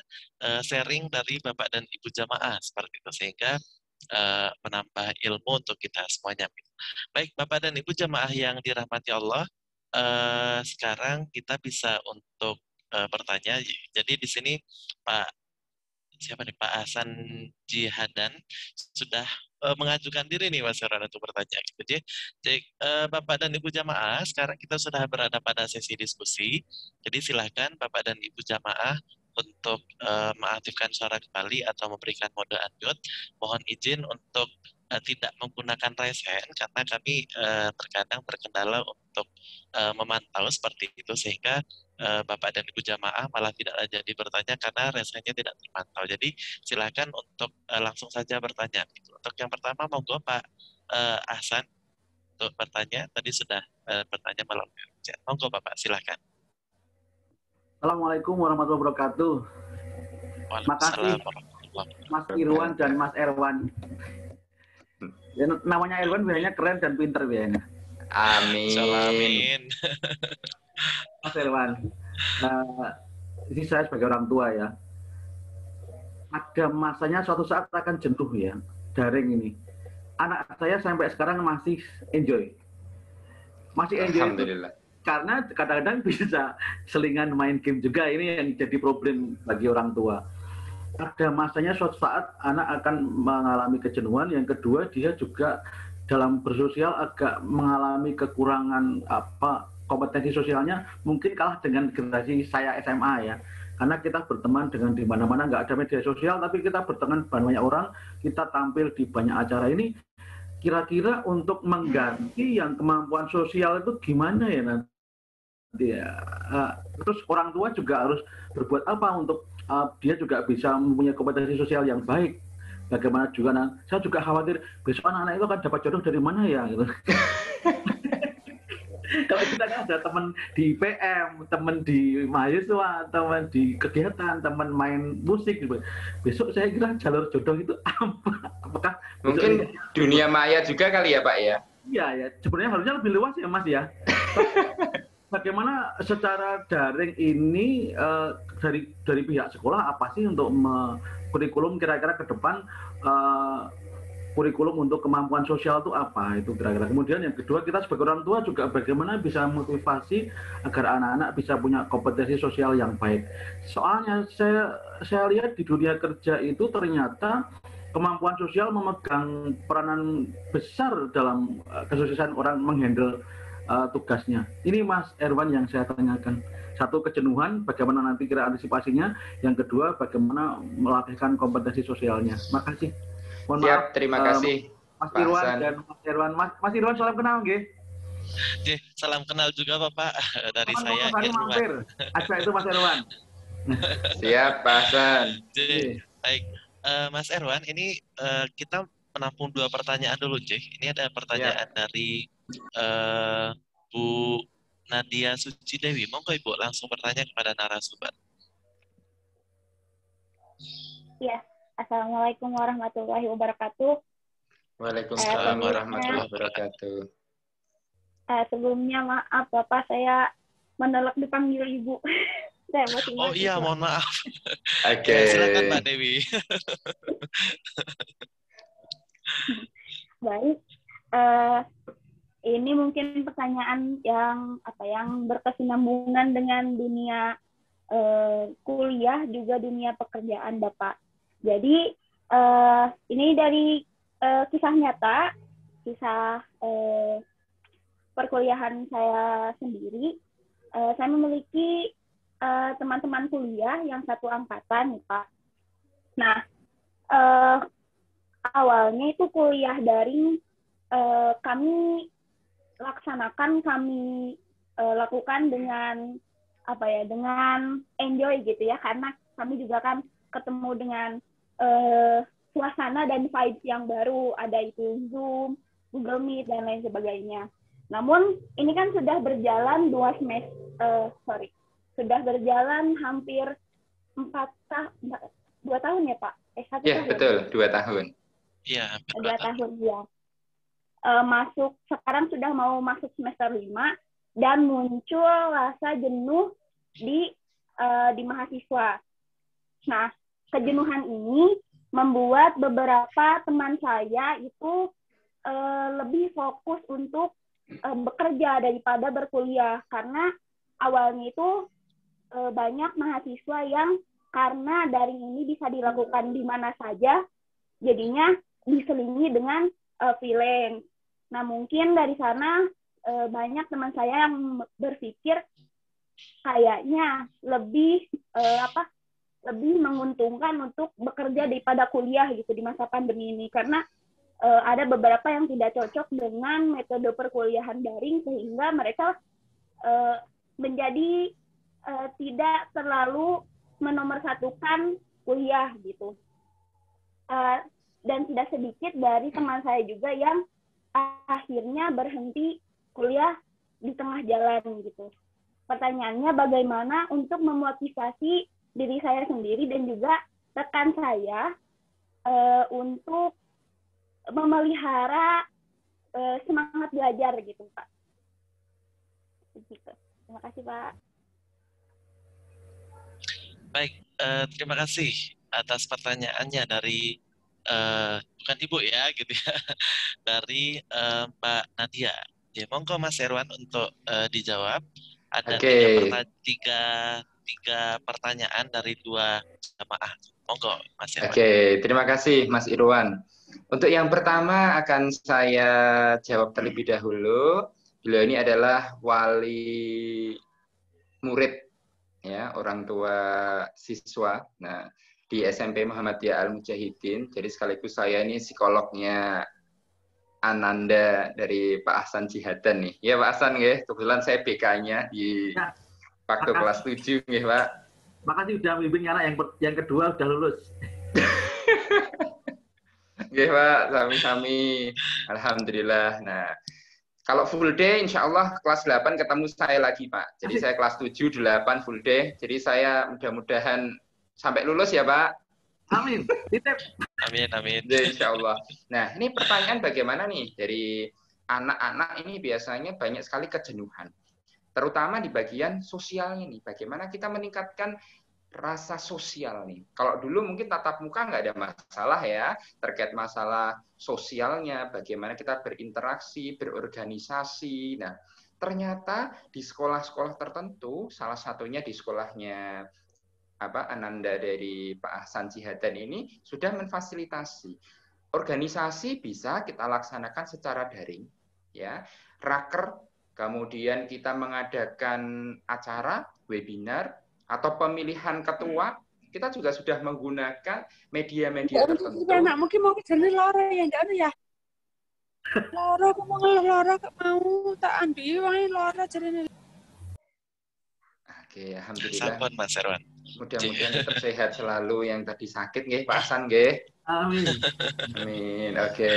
A: sharing dari Bapak dan Ibu jamaah seperti itu sehingga menambah ilmu untuk kita semuanya. Baik Bapak dan Ibu jamaah yang dirahmati Allah, sekarang kita bisa untuk bertanya. Jadi di sini Pak Pak Hasan Jihadan sudah mengajukan diri nih Mas Erwan untuk bertanya. Jadi Bapak dan Ibu jamaah, sekarang kita sudah berada pada sesi diskusi. Jadi silakan Bapak dan Ibu jamaah untuk mengaktifkan suara kembali atau memberikan mode unmute. Mohon izin untuk tidak menggunakan raise hand karena kami terkadang berkendala untuk memantau seperti itu sehingga Bapak dan Ibu jamaah malah tidak jadi bertanya karena raise hand-nya tidak terpantau. Jadi silakan untuk langsung saja bertanya. Untuk yang pertama monggo Pak Ahsan untuk bertanya. Tadi sudah bertanya malam chat. Monggo Bapak silakan.
F: Assalamualaikum warahmatullahi wabarakatuh. Makasih Mas Irwan dan Mas Erwan. Ya, namanya Erwan biasanya keren dan pinter biasanya.
E: Amin.
F: Mas Erwan, ini saya sebagai orang tua ya. Ada masanya suatu saat akan jenuh ya, daring ini. Anak saya sampai sekarang masih enjoy.
E: Alhamdulillah.
F: Karena kadang-kadang bisa selingan main game juga, ini yang jadi problem bagi orang tua. Ada masanya suatu saat anak akan mengalami kejenuhan, yang kedua dia juga dalam bersosial agak mengalami kekurangan kompetensi sosialnya, mungkin kalah dengan generasi saya SMA ya. Karena kita berteman dengan di mana-mana, nggak ada media sosial, tapi kita berteman dengan banyak orang, kita tampil di banyak acara ini. Kira-kira untuk mengganti yang kemampuan sosial itu gimana ya nanti? Terus orang tua juga harus berbuat apa untuk dia juga bisa mempunyai kompetensi sosial yang baik. Bagaimana juga, saya juga khawatir besok anak-anak itu akan dapat jodoh dari mana ya gitu. Kalau kita kan ada teman di PM, teman di mahasiswa, teman di kegiatan, teman main musik gitu. Besok saya kira jalur jodoh itu apa? Apakah
E: mungkin dunia maya juga kali ya Pak ya?
F: Iya ya, sebenarnya harusnya lebih luas ya Mas ya. Bagaimana secara daring ini dari pihak sekolah apa sih untuk kurikulum kira-kira ke depan kurikulum untuk kemampuan sosial itu apa itu kira-kira. Kemudian yang kedua kita sebagai orang tua juga bagaimana bisa motivasi agar anak-anak bisa punya kompetensi sosial yang baik. Soalnya saya lihat di dunia kerja itu ternyata kemampuan sosial memegang peranan besar dalam kesuksesan orang menghandle tugasnya. Ini Mas Erwan yang saya tanyakan. Satu, kejenuhan, bagaimana nanti kira antisipasinya. Yang kedua, bagaimana melatihkan kompetensi sosialnya. Makasih. Mohon
E: Siap,
F: maaf,
E: terima kasih
F: Mas
E: Pak
F: Irwan
E: Hasan.
F: dan Mas Erwan. Mas Irwan, salam kenal, nggih.
A: Salam kenal juga Bapak dari
F: Kapan
A: saya
F: Mas Irwan
A: Irwan.
F: mampir? Ajak itu Mas Erwan.
E: Siap, Pak Hasan.
A: Baik, Mas Erwan, ini kita menampung 2 pertanyaan dulu, Cih. Ini ada pertanyaan dari Bu Nadia Suci Dewi. Monggo Ibu langsung bertanya kepada narasumber.
C: Ya, Assalamualaikum warahmatullahi wabarakatuh.
E: Waalaikumsalam warahmatullahi wabarakatuh.
C: Sebelumnya maaf Bapak, saya menolak dipanggil Ibu. Saya masih
A: Oh iya, mohon maaf.
E: Oke.
A: Ya, silakan Mbak Dewi.
C: Baik. Ini mungkin pertanyaan yang berkesinambungan dengan dunia kuliah juga dunia pekerjaan Bapak. Jadi ini dari kisah nyata, kisah perkuliahan saya sendiri. Saya memiliki teman-teman kuliah yang satu angkatan, Pak. Nah, awalnya itu kuliah daring kami lakukan dengan dengan enjoy gitu ya, karena kami juga kan ketemu dengan suasana dan vibes yang baru, ada itu Zoom, Google Meet dan lain sebagainya. Namun ini kan sudah berjalan 2 berjalan hampir 2 tahun ya Pak?
E: Iya, betul, 2 tahun.
A: Iya,
C: 2 tahun ya. Sekarang sudah mau masuk semester 5 dan muncul rasa jenuh di mahasiswa. Nah, kejenuhan ini membuat beberapa teman saya itu lebih fokus untuk bekerja daripada berkuliah, karena awalnya itu banyak mahasiswa yang karena daring ini bisa dilakukan di mana saja, jadinya diselingi dengan freelance. Nah, mungkin dari sana banyak teman saya yang berpikir kayaknya lebih menguntungkan untuk bekerja daripada kuliah gitu di masa pandemi ini, karena ada beberapa yang tidak cocok dengan metode perkuliahan daring sehingga mereka menjadi tidak terlalu menomorsatukan kuliah gitu. Dan tidak sedikit dari teman saya juga yang akhirnya berhenti kuliah di tengah jalan gitu. Pertanyaannya, bagaimana untuk memotivasi diri saya sendiri dan juga rekan saya untuk memelihara semangat belajar gitu, Pak. Begitu. Terima kasih, Pak.
A: Baik, terima kasih atas pertanyaannya dari bukan Ibu ya, gitu ya, dari Mbak Nadia. Ya, monggo Mas Erwan untuk dijawab. Ada tiga pertanyaan dari 2 jamaah. Monggo Mas Erwan.
E: Terima kasih Mas Irwan. Untuk yang pertama akan saya jawab terlebih dahulu. Beliau ini adalah wali murid, ya, orang tua siswa. Nah, di SMP Muhammadiyah Al-Mujahidin. Jadi sekaligus saya ini psikolognya Ananda dari Pak Hasan Jihadan nih. Ya Pak Hasan, ya. Kebetulan saya BK-nya di waktu kelas 7 nih Pak.
F: Makasih sudah membimbing anak yang kedua sudah lulus.
E: Oke Pak, sami-sami. Alhamdulillah. Nah, kalau full day, insya Allah kelas 8 ketemu saya lagi Pak. Jadi saya kelas 7, 8 full day. Jadi saya mudah-mudahan sampai lulus ya Pak.
F: Amin.
E: Amin. Insya Allah. Nah, ini pertanyaan bagaimana nih dari anak-anak ini biasanya banyak sekali kejenuhan. Terutama di bagian sosialnya nih. Bagaimana kita meningkatkan rasa sosial nih. Kalau dulu mungkin tatap muka nggak ada masalah ya, terkait masalah sosialnya, bagaimana kita berinteraksi, berorganisasi. Nah, ternyata di sekolah-sekolah tertentu, salah satunya di sekolahnya Ananda dari Pak Hasan Jihadan ini sudah memfasilitasi. Organisasi bisa kita laksanakan secara daring, ya. Raker kemudian kita mengadakan acara, webinar, atau pemilihan ketua, kita juga sudah menggunakan media-media tertentu.
K: Anak mungkin mau kejar lara ya, enggak ada ya. Lara, aku mau lara, mau tak ambil uangnya lara jarene.
E: Oke, alhamdulillah.
A: Sampun Mas Herwan.
E: Mudah-mudahan tetap sehat selalu yang tadi sakit nggih, Pak Hasan nggih.
F: Amin.
E: Amin. Oke.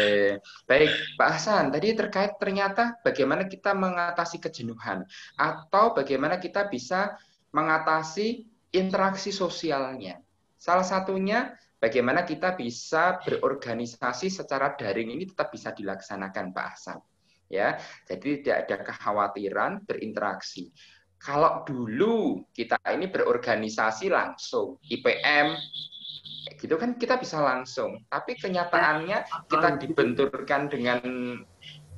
E: Baik, Pak Hasan, tadi terkait ternyata bagaimana kita mengatasi kejenuhan atau bagaimana kita bisa mengatasi interaksi sosialnya. Salah satunya bagaimana kita bisa berorganisasi secara daring ini tetap bisa dilaksanakan, Pak Hasan. Ya, jadi tidak ada kekhawatiran berinteraksi. Kalau dulu kita ini berorganisasi langsung, IPM, gitu kan kita bisa langsung. Tapi kenyataannya kita dibenturkan dengan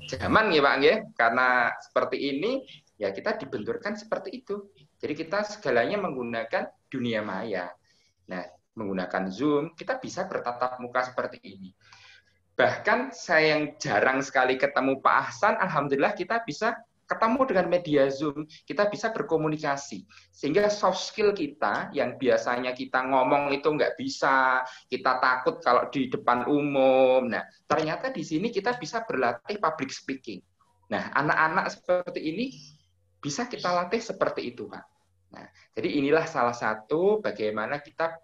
E: zaman ya Pak ya, karena seperti ini ya kita dibenturkan seperti itu. Jadi kita segalanya menggunakan dunia maya. Nah, menggunakan Zoom, kita bisa bertatap muka seperti ini. Bahkan saya yang jarang sekali ketemu Pak Hasan, alhamdulillah kita bisa ketemu dengan media Zoom, kita bisa berkomunikasi. Sehingga soft skill kita yang biasanya kita ngomong itu nggak bisa, kita takut kalau di depan umum. Nah, ternyata di sini kita bisa berlatih public speaking. Nah, anak-anak seperti ini bisa kita latih seperti itu, Pak. Nah, jadi inilah salah satu bagaimana kita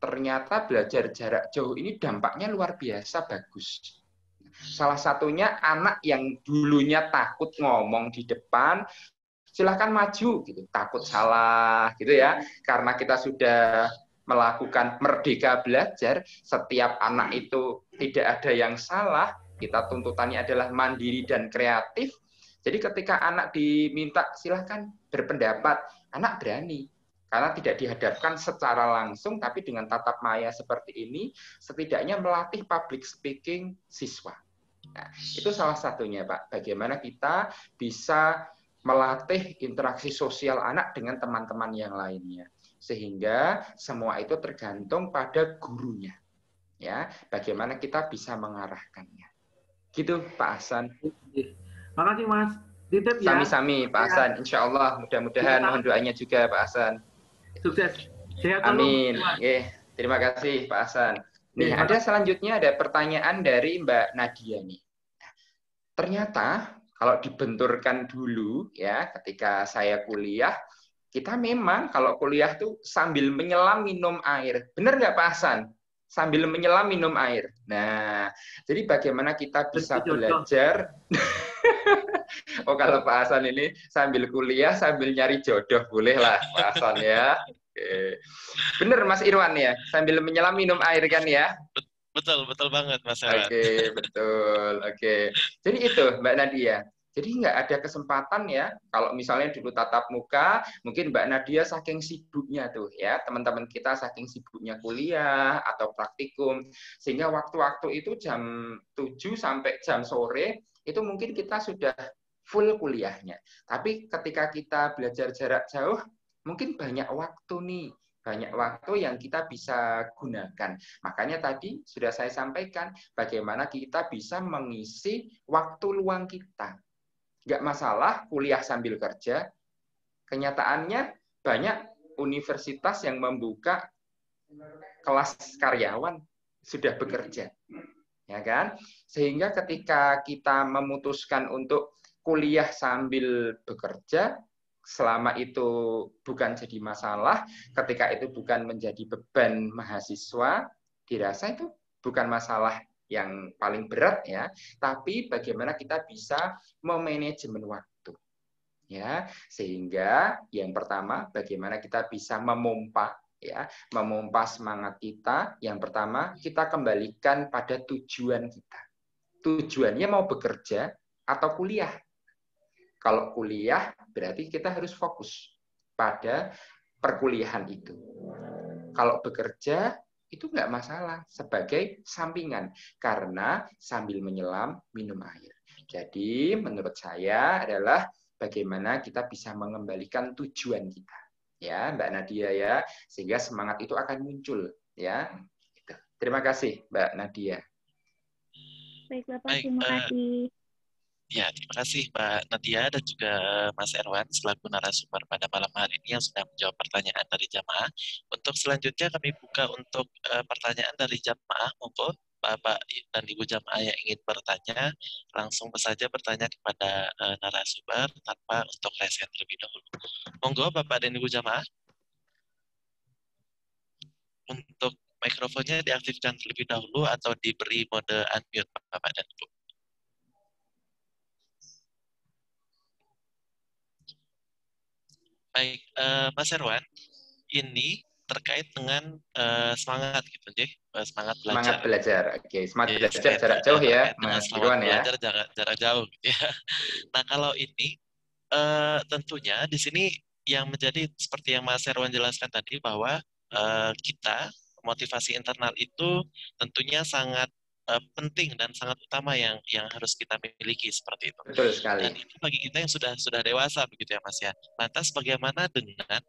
E: ternyata belajar jarak jauh ini dampaknya luar biasa bagus. Salah satunya anak yang dulunya takut ngomong di depan, silahkan maju gitu, takut salah gitu ya. Karena kita sudah melakukan merdeka belajar, setiap anak itu tidak ada yang salah, kita tuntutannya adalah mandiri dan kreatif. Jadi ketika anak diminta silahkan berpendapat, anak berani. Karena tidak dihadapkan secara langsung, tapi dengan tatap maya seperti ini, setidaknya melatih public speaking siswa. Nah, itu salah satunya, Pak. Bagaimana kita bisa melatih interaksi sosial anak dengan teman-teman yang lainnya. Sehingga semua itu tergantung pada gurunya. Ya, bagaimana kita bisa mengarahkannya. Gitu, Pak Hasan.
F: Makasih, Mas. Titip ya.
E: Sami-sami, Pak Hasan. Insya Allah, mudah-mudahan mohon doanya juga, Pak Hasan.
F: Sukses. Sehat
E: amin. Oke, terima kasih Pak Hasan. Nih, ada selanjutnya ada pertanyaan dari Mbak Nadia nih. Ternyata kalau dibenturkan dulu ya ketika saya kuliah, kita memang kalau kuliah tuh sambil menyelam minum air. Benar nggak Pak Hasan? Sambil menyelam minum air. Nah, jadi bagaimana kita bisa belajar? Oh, kalau Pak Hasan ini sambil kuliah, sambil nyari jodoh, bolehlah Pak Hasan ya. Oke. Bener Mas Irwan ya, sambil menyelam minum air kan ya?
A: Betul banget Mas Irwan.
E: Oke, betul. Oke. Jadi itu Mbak Nadia. Jadi nggak ada kesempatan ya, kalau misalnya dulu tatap muka, mungkin Mbak Nadia saking sibuknya tuh ya, teman-teman kita saking sibuknya kuliah atau praktikum, sehingga waktu-waktu itu jam 7 sampai jam sore, itu mungkin kita sudah full kuliahnya. Tapi ketika kita belajar jarak jauh, mungkin banyak waktu nih, banyak waktu yang kita bisa gunakan. Makanya tadi sudah saya sampaikan, bagaimana kita bisa mengisi waktu luang kita. Nggak masalah kuliah sambil kerja. Kenyataannya banyak universitas yang membuka kelas karyawan sudah bekerja. Ya kan? Sehingga ketika kita memutuskan untuk kuliah sambil bekerja, selama itu bukan jadi masalah, ketika itu bukan menjadi beban mahasiswa, dirasa itu bukan masalah yang paling berat ya, tapi bagaimana kita bisa memanajemen waktu. Ya, sehingga yang pertama bagaimana kita bisa memompa semangat kita. Yang pertama, kita kembalikan pada tujuan kita. Tujuannya mau bekerja atau kuliah. Kalau kuliah, berarti kita harus fokus pada perkuliahan itu. Kalau bekerja, itu nggak masalah sebagai sampingan. Karena sambil menyelam, minum air. Jadi, menurut saya adalah bagaimana kita bisa mengembalikan tujuan kita. Ya, Mbak Nadia ya, sehingga semangat itu akan muncul. Ya, terima kasih Mbak Nadia.
C: Baik, Bapak, terima kasih.
A: Ya, terima kasih Mbak Nadia dan juga Mas Erwan selaku narasumber pada malam hari ini yang sudah menjawab pertanyaan dari jamaah. Untuk selanjutnya kami buka untuk pertanyaan dari jamaah. Monggo Bapak dan Ibu jamaah yang ingin bertanya, langsung saja bertanya kepada narasumber tanpa untuk reset terlebih dahulu. Monggo Bapak dan Ibu jamaah. Untuk mikrofonnya diaktifkan terlebih dahulu atau diberi mode unmute Bapak dan Ibu. Baik, Mas Erwan, ini terkait dengan semangat gitu, semangat belajar.
E: Semangat belajar, oke. Semangat
A: Jadi,
E: belajar jarak jauh ya, Mas Irwan ya.
A: Belajar jarak jauh, ya. Nah, kalau ini tentunya di sini yang menjadi seperti yang Mas Erwan jelaskan tadi bahwa kita motivasi internal itu tentunya sangat penting dan sangat utama yang harus kita miliki seperti itu.
E: Betul sekali.
A: Dan itu bagi kita yang sudah dewasa begitu ya Mas ya. Lantas bagaimana dengan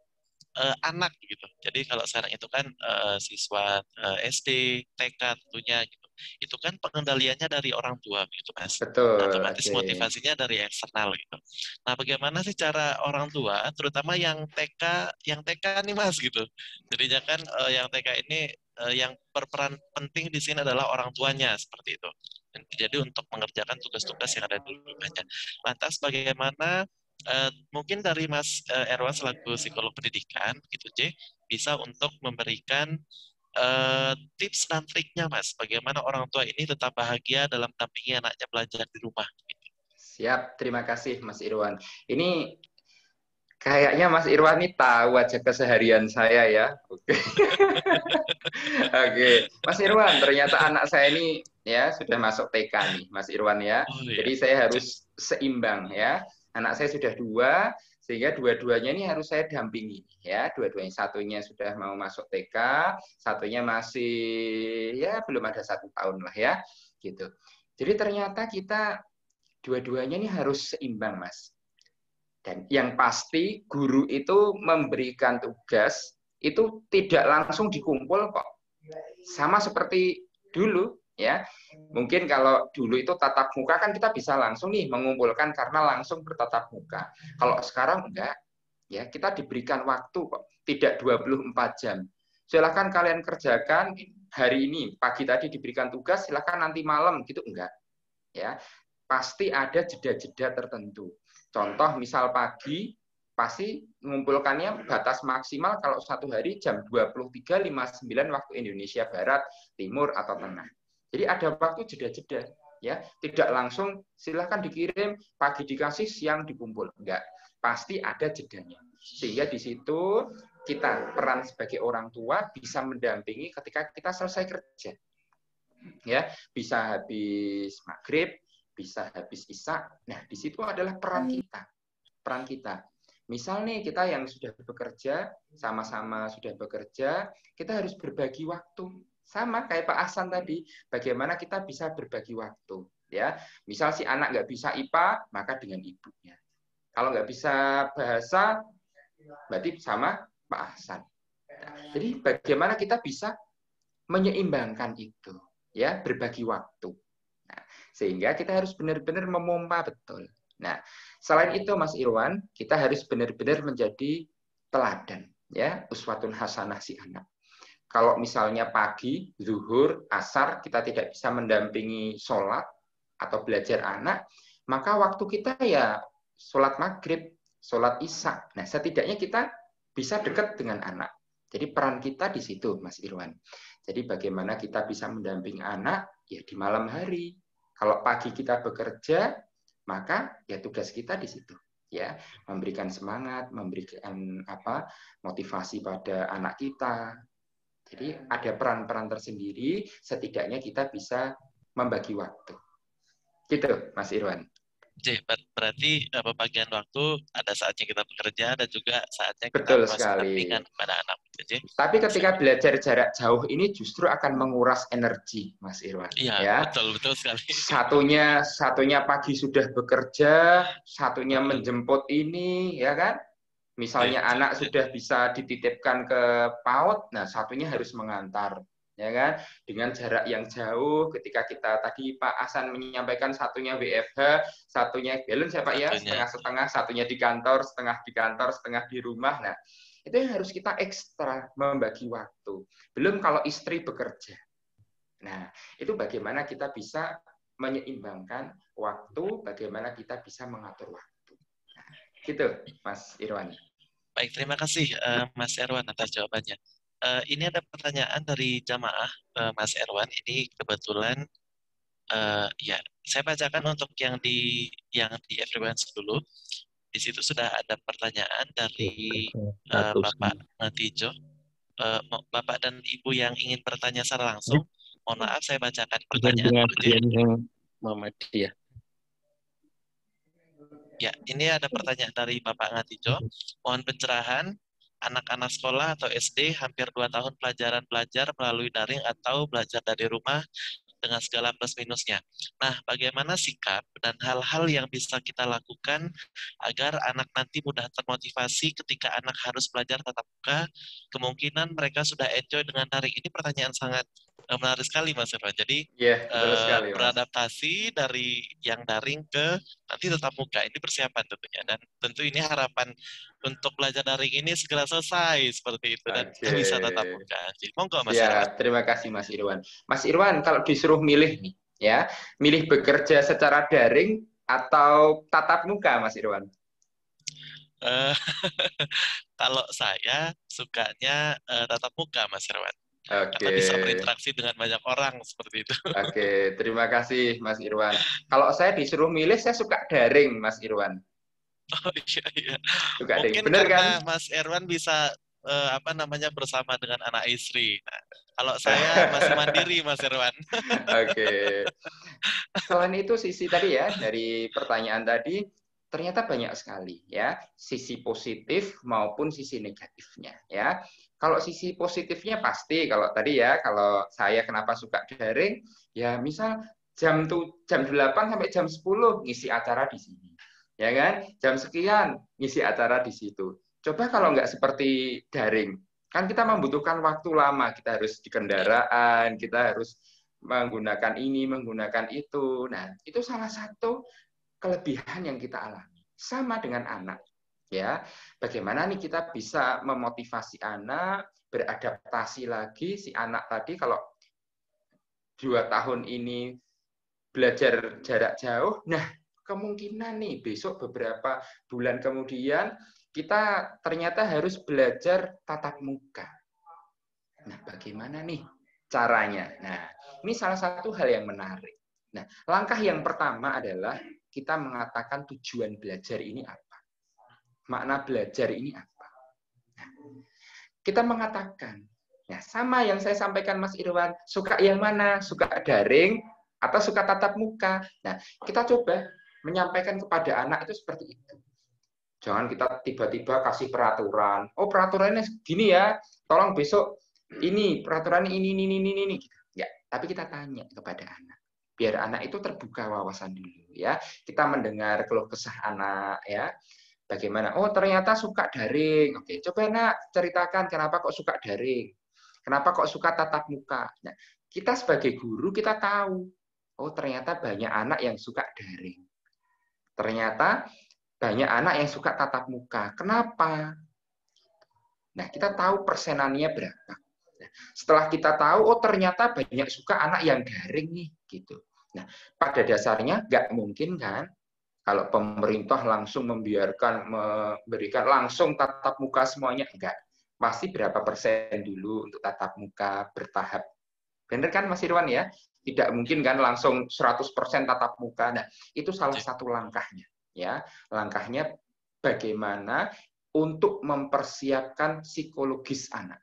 A: anak gitu. Jadi kalau sekarang itu kan siswa SD, TK tentunya gitu. Itu kan pengendaliannya dari orang tua gitu Mas.
E: Betul.
A: Nah, otomatis motivasinya dari eksternal gitu. Nah, bagaimana sih cara orang tua, terutama yang TK nih Mas gitu. Jadinya kan yang TK ini yang berperan penting di sini adalah orang tuanya seperti itu. Jadi untuk mengerjakan tugas-tugas yang ada di rumahnya. Lantas bagaimana mungkin dari Mas Erwan selaku psikolog pendidikan gitu bisa untuk memberikan tips dan triknya Mas, bagaimana orang tua ini tetap bahagia dalam dampingi anaknya belajar di rumah.
E: Siap, terima kasih Mas Irwan. Ini kayaknya Mas Irwan ini tahu aja keseharian saya ya. Oke. Oke, Mas Irwan, ternyata anak saya ini ya sudah masuk TK nih, Mas Irwan ya.
A: Oh, iya.
E: Jadi saya harus seimbang ya. Anak saya sudah 2, sehingga dua-duanya ini harus saya dampingi ya. Dua-duanya, satunya sudah mau masuk TK, satunya masih ya belum ada 1 tahun lah ya, gitu. Jadi ternyata kita dua-duanya ini harus seimbang, Mas. Dan yang pasti guru itu memberikan tugas itu tidak langsung dikumpul kok. Sama seperti dulu ya. Mungkin kalau dulu itu tatap muka kan kita bisa langsung nih mengumpulkan karena langsung bertatap muka. Kalau sekarang enggak, ya kita diberikan waktu kok, tidak 24 jam. Silakan kalian kerjakan hari ini, pagi tadi diberikan tugas, silakan nanti malam gitu enggak. Ya, pasti ada jeda-jeda tertentu. Contoh misal pagi pasti mengumpulkannya batas maksimal kalau 1 hari jam 23.59 waktu Indonesia Barat, Timur atau Tengah. Jadi ada waktu jeda-jeda ya, tidak langsung silakan dikirim pagi dikasih siang dikumpul, enggak. Pasti ada jedanya. Sehingga di situ kita peran sebagai orang tua bisa mendampingi ketika kita selesai kerja. Ya, bisa habis maghrib, bisa habis isya. Nah, di situ adalah peran kita. Peran kita. Misal nih kita yang sudah bekerja, sama-sama sudah bekerja, kita harus berbagi waktu. Sama kayak Pak Ahsan tadi, bagaimana kita bisa berbagi waktu. Ya, misal si anak nggak bisa IPA, maka dengan ibunya. Kalau nggak bisa bahasa, berarti sama Pak Ahsan. Jadi bagaimana kita bisa menyeimbangkan itu, ya, berbagi waktu. Nah, sehingga kita harus benar-benar memompa betul. Nah, selain itu Mas Irwan, kita harus benar-benar menjadi teladan, ya, uswatun hasanah si anak. Kalau misalnya pagi, zuhur, asar, kita tidak bisa mendampingi sholat atau belajar anak, maka waktu kita ya sholat maghrib, sholat isya. Nah, setidaknya kita bisa dekat dengan anak. Jadi peran kita di situ, Mas Irwan. Jadi bagaimana kita bisa mendampingi anak ya di malam hari. Kalau pagi kita bekerja, maka ya tugas kita di situ. Ya, memberikan semangat, memberikan motivasi pada anak kita. Jadi ada peran-peran tersendiri, setidaknya kita bisa membagi waktu. Gitu, Mas Irwan.
A: Berarti pembagian waktu ada saatnya kita bekerja dan juga saatnya kita
E: betul sekali
A: kepada anak.
E: Tapi ketika belajar jarak jauh ini justru akan menguras energi, Mas Irwan.
A: Iya,
E: ya.
A: Betul sekali.
E: Satunya pagi sudah bekerja, satunya menjemput ini, ya kan? Misalnya anak sudah bisa dititipkan ke PAUD, nah satunya harus mengantar. ya kan? Dengan jarak yang jauh, ketika kita tadi Pak Hasan menyampaikan satunya WFH, satunya balance ya Pak ya, setengah-setengah, satunya di kantor, setengah di rumah. Nah, itu yang harus kita ekstra membagi waktu. Belum kalau istri bekerja. Nah, itu bagaimana kita bisa menyeimbangkan waktu, bagaimana kita bisa mengatur waktu. Nah, gitu, Mas Irwan.
A: Baik, terima kasih Mas Erwan atas jawabannya. Ini ada pertanyaan dari jamaah Mas Erwan. Ini kebetulan ya saya bacakan untuk yang di Everyone dulu. Di situ sudah ada pertanyaan dari Bapak Natijo. Bapak dan Ibu yang ingin bertanya secara langsung, mohon maaf saya bacakan pertanyaan.
L: Muhammadiyah.
A: Ya, ini ada pertanyaan dari Bapak Ngatijo. Mohon pencerahan, anak-anak sekolah atau SD hampir 2 tahun pelajaran belajar melalui daring atau belajar dari rumah dengan segala plus minusnya. Nah, bagaimana sikap dan hal-hal yang bisa kita lakukan agar anak nanti mudah termotivasi ketika anak harus belajar tatap muka, kemungkinan mereka sudah enjoy dengan daring. Ini pertanyaan sangat menarik sekali Mas Irwan. Jadi
E: sekali, Mas.
A: Beradaptasi dari yang daring ke nanti tatap muka, ini persiapan tentunya. Dan tentu ini harapan untuk belajar daring ini segera selesai seperti itu dan kita bisa tatap muka. Jadi monggo Mas Irwan.
E: Terima kasih Mas Irwan. Mas Irwan, kalau disuruh milih nih, ya, milih bekerja secara daring atau tatap muka, Mas Irwan?
A: Kalau saya sukanya tatap muka, Mas Irwan.
E: Oke.
A: Karena bisa berinteraksi dengan banyak orang seperti itu.
E: Oke, terima kasih Mas Irwan. Kalau saya disuruh milih, saya suka daring, Mas Irwan.
A: Oh iya.
E: Suka
A: mungkin
E: daring. Bener
A: karena
E: kan?
A: Mas Irwan bisa bersama dengan anak istri. Nah, kalau saya masih mandiri, Mas Irwan.
E: Oke. Selain itu sisi tadi ya, dari pertanyaan tadi, ternyata banyak sekali ya, sisi positif maupun sisi negatifnya ya. Kalau sisi positifnya pasti, kalau tadi ya, kalau saya kenapa suka daring, ya misal jam 8 sampai jam 10 ngisi acara di sini. Ya kan? Jam sekian ngisi acara di situ. Coba kalau nggak seperti daring, kan kita membutuhkan waktu lama, kita harus di kendaraan, kita harus menggunakan ini, menggunakan itu. Nah, itu salah satu kelebihan yang kita alami. Sama dengan anak. Ya, bagaimana nih kita bisa memotivasi anak beradaptasi lagi, si anak tadi kalau 2 tahun ini belajar jarak jauh, nah kemungkinan nih besok beberapa bulan kemudian kita ternyata harus belajar tatap muka. Nah, bagaimana nih caranya? Nah, ini salah satu hal yang menarik. Nah, langkah yang pertama adalah kita mengatakan tujuan belajar ini apa. Makna belajar ini apa? Nah, kita mengatakan, ya sama yang saya sampaikan Mas Irwan, suka yang mana? Suka daring atau suka tatap muka? Nah, kita coba menyampaikan kepada anak itu seperti itu. Jangan kita tiba-tiba kasih peraturan. Oh, peraturannya gini ya, tolong besok ini, peraturannya ini. Ya, tapi kita tanya kepada anak. Biar anak itu terbuka wawasan dulu ya. Kita mendengar keluh kesah anak ya. Bagaimana? Oh, ternyata suka daring. Oke, coba nak ceritakan kenapa kok suka daring. Kenapa kok suka tatap muka. Nah, kita sebagai guru kita tahu. Oh, ternyata banyak anak yang suka daring. Ternyata banyak anak yang suka tatap muka. Kenapa? Nah, kita tahu persenannya berapa. Nah, setelah kita tahu, oh ternyata banyak suka anak yang daring nih, gitu. Nah, pada dasarnya nggak mungkin kan kalau pemerintah langsung memberikan langsung tatap muka semuanya, enggak. Pasti berapa persen dulu untuk tatap muka bertahap. Benar kan Mas Irwan ya? Tidak mungkin kan langsung 100% tatap muka. Nah, itu salah satu langkahnya. Ya, langkahnya bagaimana untuk mempersiapkan psikologis anak.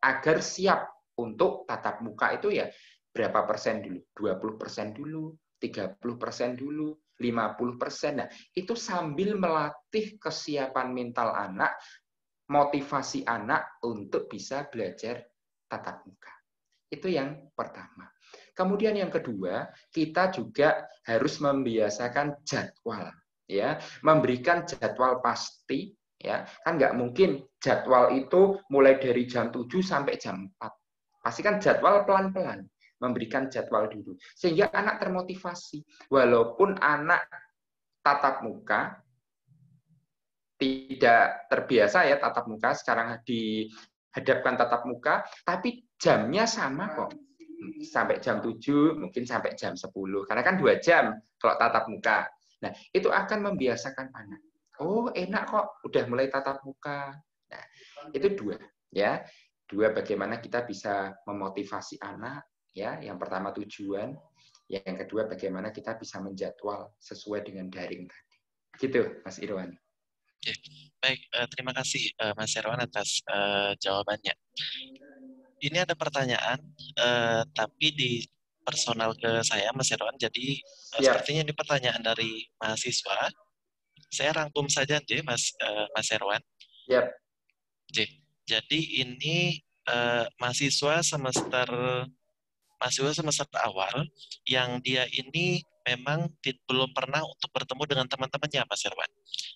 E: Agar siap untuk tatap muka itu ya berapa persen dulu? 20% dulu, 30% dulu, 50%. Nah, itu sambil melatih kesiapan mental anak, motivasi anak untuk bisa belajar tatap muka. Itu yang pertama. Kemudian yang kedua, kita juga harus membiasakan jadwal, ya, memberikan jadwal pasti, ya. Kan nggak mungkin jadwal itu mulai dari jam 7 sampai jam 4. Pastikan jadwal pelan-pelan, memberikan jadwal dulu. Sehingga anak termotivasi. Walaupun anak tatap muka, tidak terbiasa ya tatap muka, sekarang dihadapkan tatap muka, tapi jamnya sama kok. Sampai jam 7, mungkin sampai jam 10. Karena kan 2 jam kalau tatap muka. Nah, itu akan membiasakan anak. Oh, enak kok, udah mulai tatap muka. Nah, itu 2. Ya. 2, bagaimana kita bisa memotivasi anak. Ya, yang pertama tujuan. Yang kedua, bagaimana kita bisa menjadwal sesuai dengan daring tadi. Gitu, Mas Irwan.
A: Oke. Baik, terima kasih Mas Irwan atas jawabannya. Ini ada pertanyaan, tapi di personal ke saya, Mas Irwan. Jadi sepertinya ini pertanyaan dari mahasiswa. Saya rangkum saja, Mas Irwan.
E: Yep.
A: Jadi ini mahasiswa semester awal yang dia ini memang belum pernah untuk bertemu dengan teman-temannya, Mas Irwan.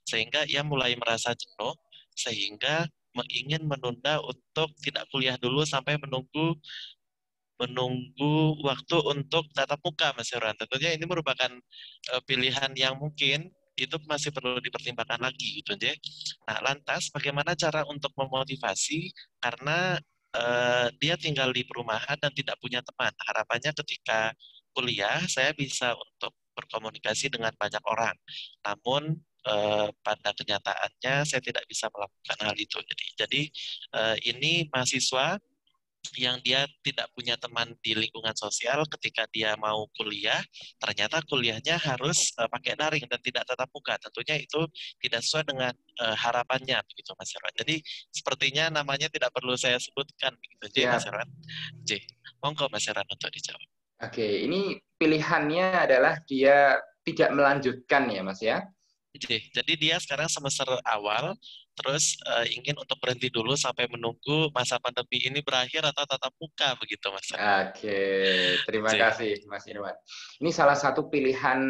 A: Sehingga ia mulai merasa jenuh, sehingga ingin menunda untuk tidak kuliah dulu sampai menunggu waktu untuk tatap muka, Mas Irwan. Tentunya ini merupakan pilihan yang mungkin itu masih perlu dipertimbangkan lagi, gitu, Nah, lantas bagaimana cara untuk memotivasi karena dia tinggal di perumahan dan tidak punya teman. Harapannya ketika kuliah saya bisa untuk berkomunikasi dengan banyak orang. Namun pada kenyataannya saya tidak bisa melakukan hal itu. Jadi ini mahasiswa yang dia tidak punya teman di lingkungan sosial ketika dia mau kuliah, ternyata kuliahnya harus pakai daring dan tidak tatap muka. Tentunya itu tidak sesuai dengan harapannya, begitu Mas Irwan. Jadi sepertinya namanya tidak perlu saya sebutkan, begitu Mas Irwan. Monggo Mas Irwan untuk dijawab.
E: Oke, ini pilihannya adalah dia tidak melanjutkan ya Mas ya?
A: Jadi dia sekarang semester awal, terus ingin untuk berhenti dulu sampai menunggu masa pandemi ini berakhir atau tatap muka, begitu Mas.
E: Oke, terima kasih Mas Irwan. Ini salah satu pilihan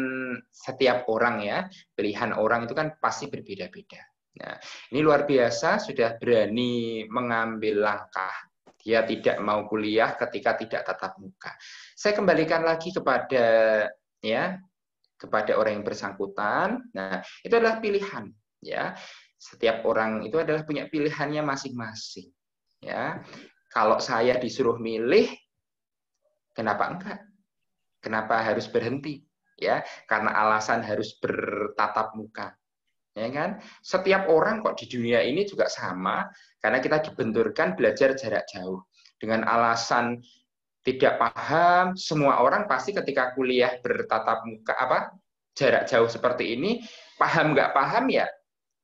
E: setiap orang ya. Pilihan orang itu kan pasti berbeda-beda. Nah, ini luar biasa sudah berani mengambil langkah. Dia tidak mau kuliah ketika tidak tatap muka. Saya kembalikan lagi kepada orang yang bersangkutan. Nah, itu adalah pilihan ya. Setiap orang itu adalah punya pilihannya masing-masing ya. Kalau saya disuruh milih, kenapa enggak? Kenapa harus berhenti? Ya, karena alasan harus bertatap muka. Ya kan? Setiap orang kok di dunia ini juga sama karena kita dibenturkan belajar jarak jauh. Dengan alasan tidak paham, semua orang pasti ketika kuliah bertatap muka jarak jauh seperti ini, paham nggak paham ya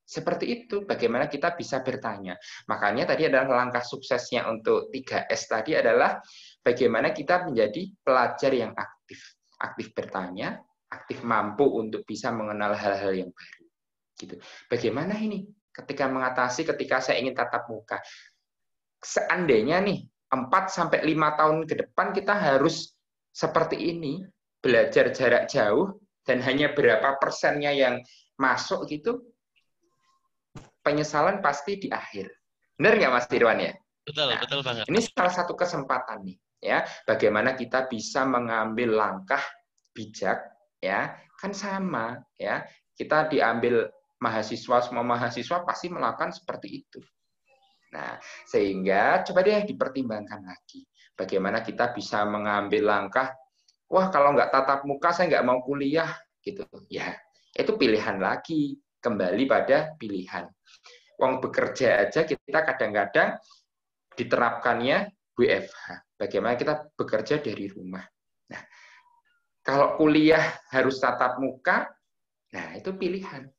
E: seperti itu. Bagaimana kita bisa bertanya? Makanya tadi adalah langkah suksesnya untuk 3S tadi adalah bagaimana kita menjadi pelajar yang aktif. Aktif bertanya, aktif mampu untuk bisa mengenal hal-hal yang baru. Gitu. Bagaimana ini ketika saya ingin tatap muka? Seandainya nih 4-5 tahun ke depan kita harus seperti ini, belajar jarak jauh, dan hanya berapa persennya yang masuk gitu, penyesalan pasti di akhir. Benar nggak Mas Irwan ya?
A: Betul banget.
E: Ini salah satu kesempatan nih, ya. Bagaimana kita bisa mengambil langkah bijak, ya, kan sama, ya. Kita diambil semua mahasiswa pasti melakukan seperti itu. Nah, sehingga coba deh dipertimbangkan lagi. Bagaimana kita bisa mengambil langkah, wah kalau nggak tatap muka saya nggak mau kuliah, gitu. Ya, itu pilihan lagi, kembali pada pilihan. Wong bekerja aja kita kadang-kadang diterapkannya WFH. Bagaimana kita bekerja dari rumah. Nah, kalau kuliah harus tatap muka, nah itu pilihan.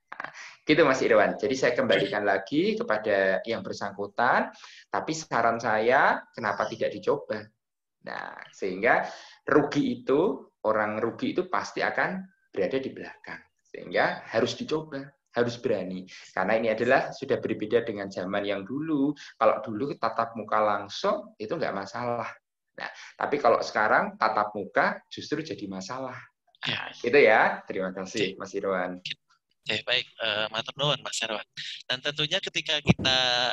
E: Nah, gitu Mas Irwan. Jadi saya kembalikan lagi kepada yang bersangkutan, tapi saran saya kenapa tidak dicoba? Nah, sehingga orang rugi itu pasti akan berada di belakang. Sehingga harus dicoba, harus berani. Karena ini adalah sudah berbeda dengan zaman yang dulu. Kalau dulu tatap muka langsung itu nggak masalah. Nah, tapi kalau sekarang tatap muka justru jadi masalah. Nah, gitu ya. Terima kasih Mas Irwan.
A: Oke, baik, matur nuwun Mas Herwan. Dan tentunya ketika kita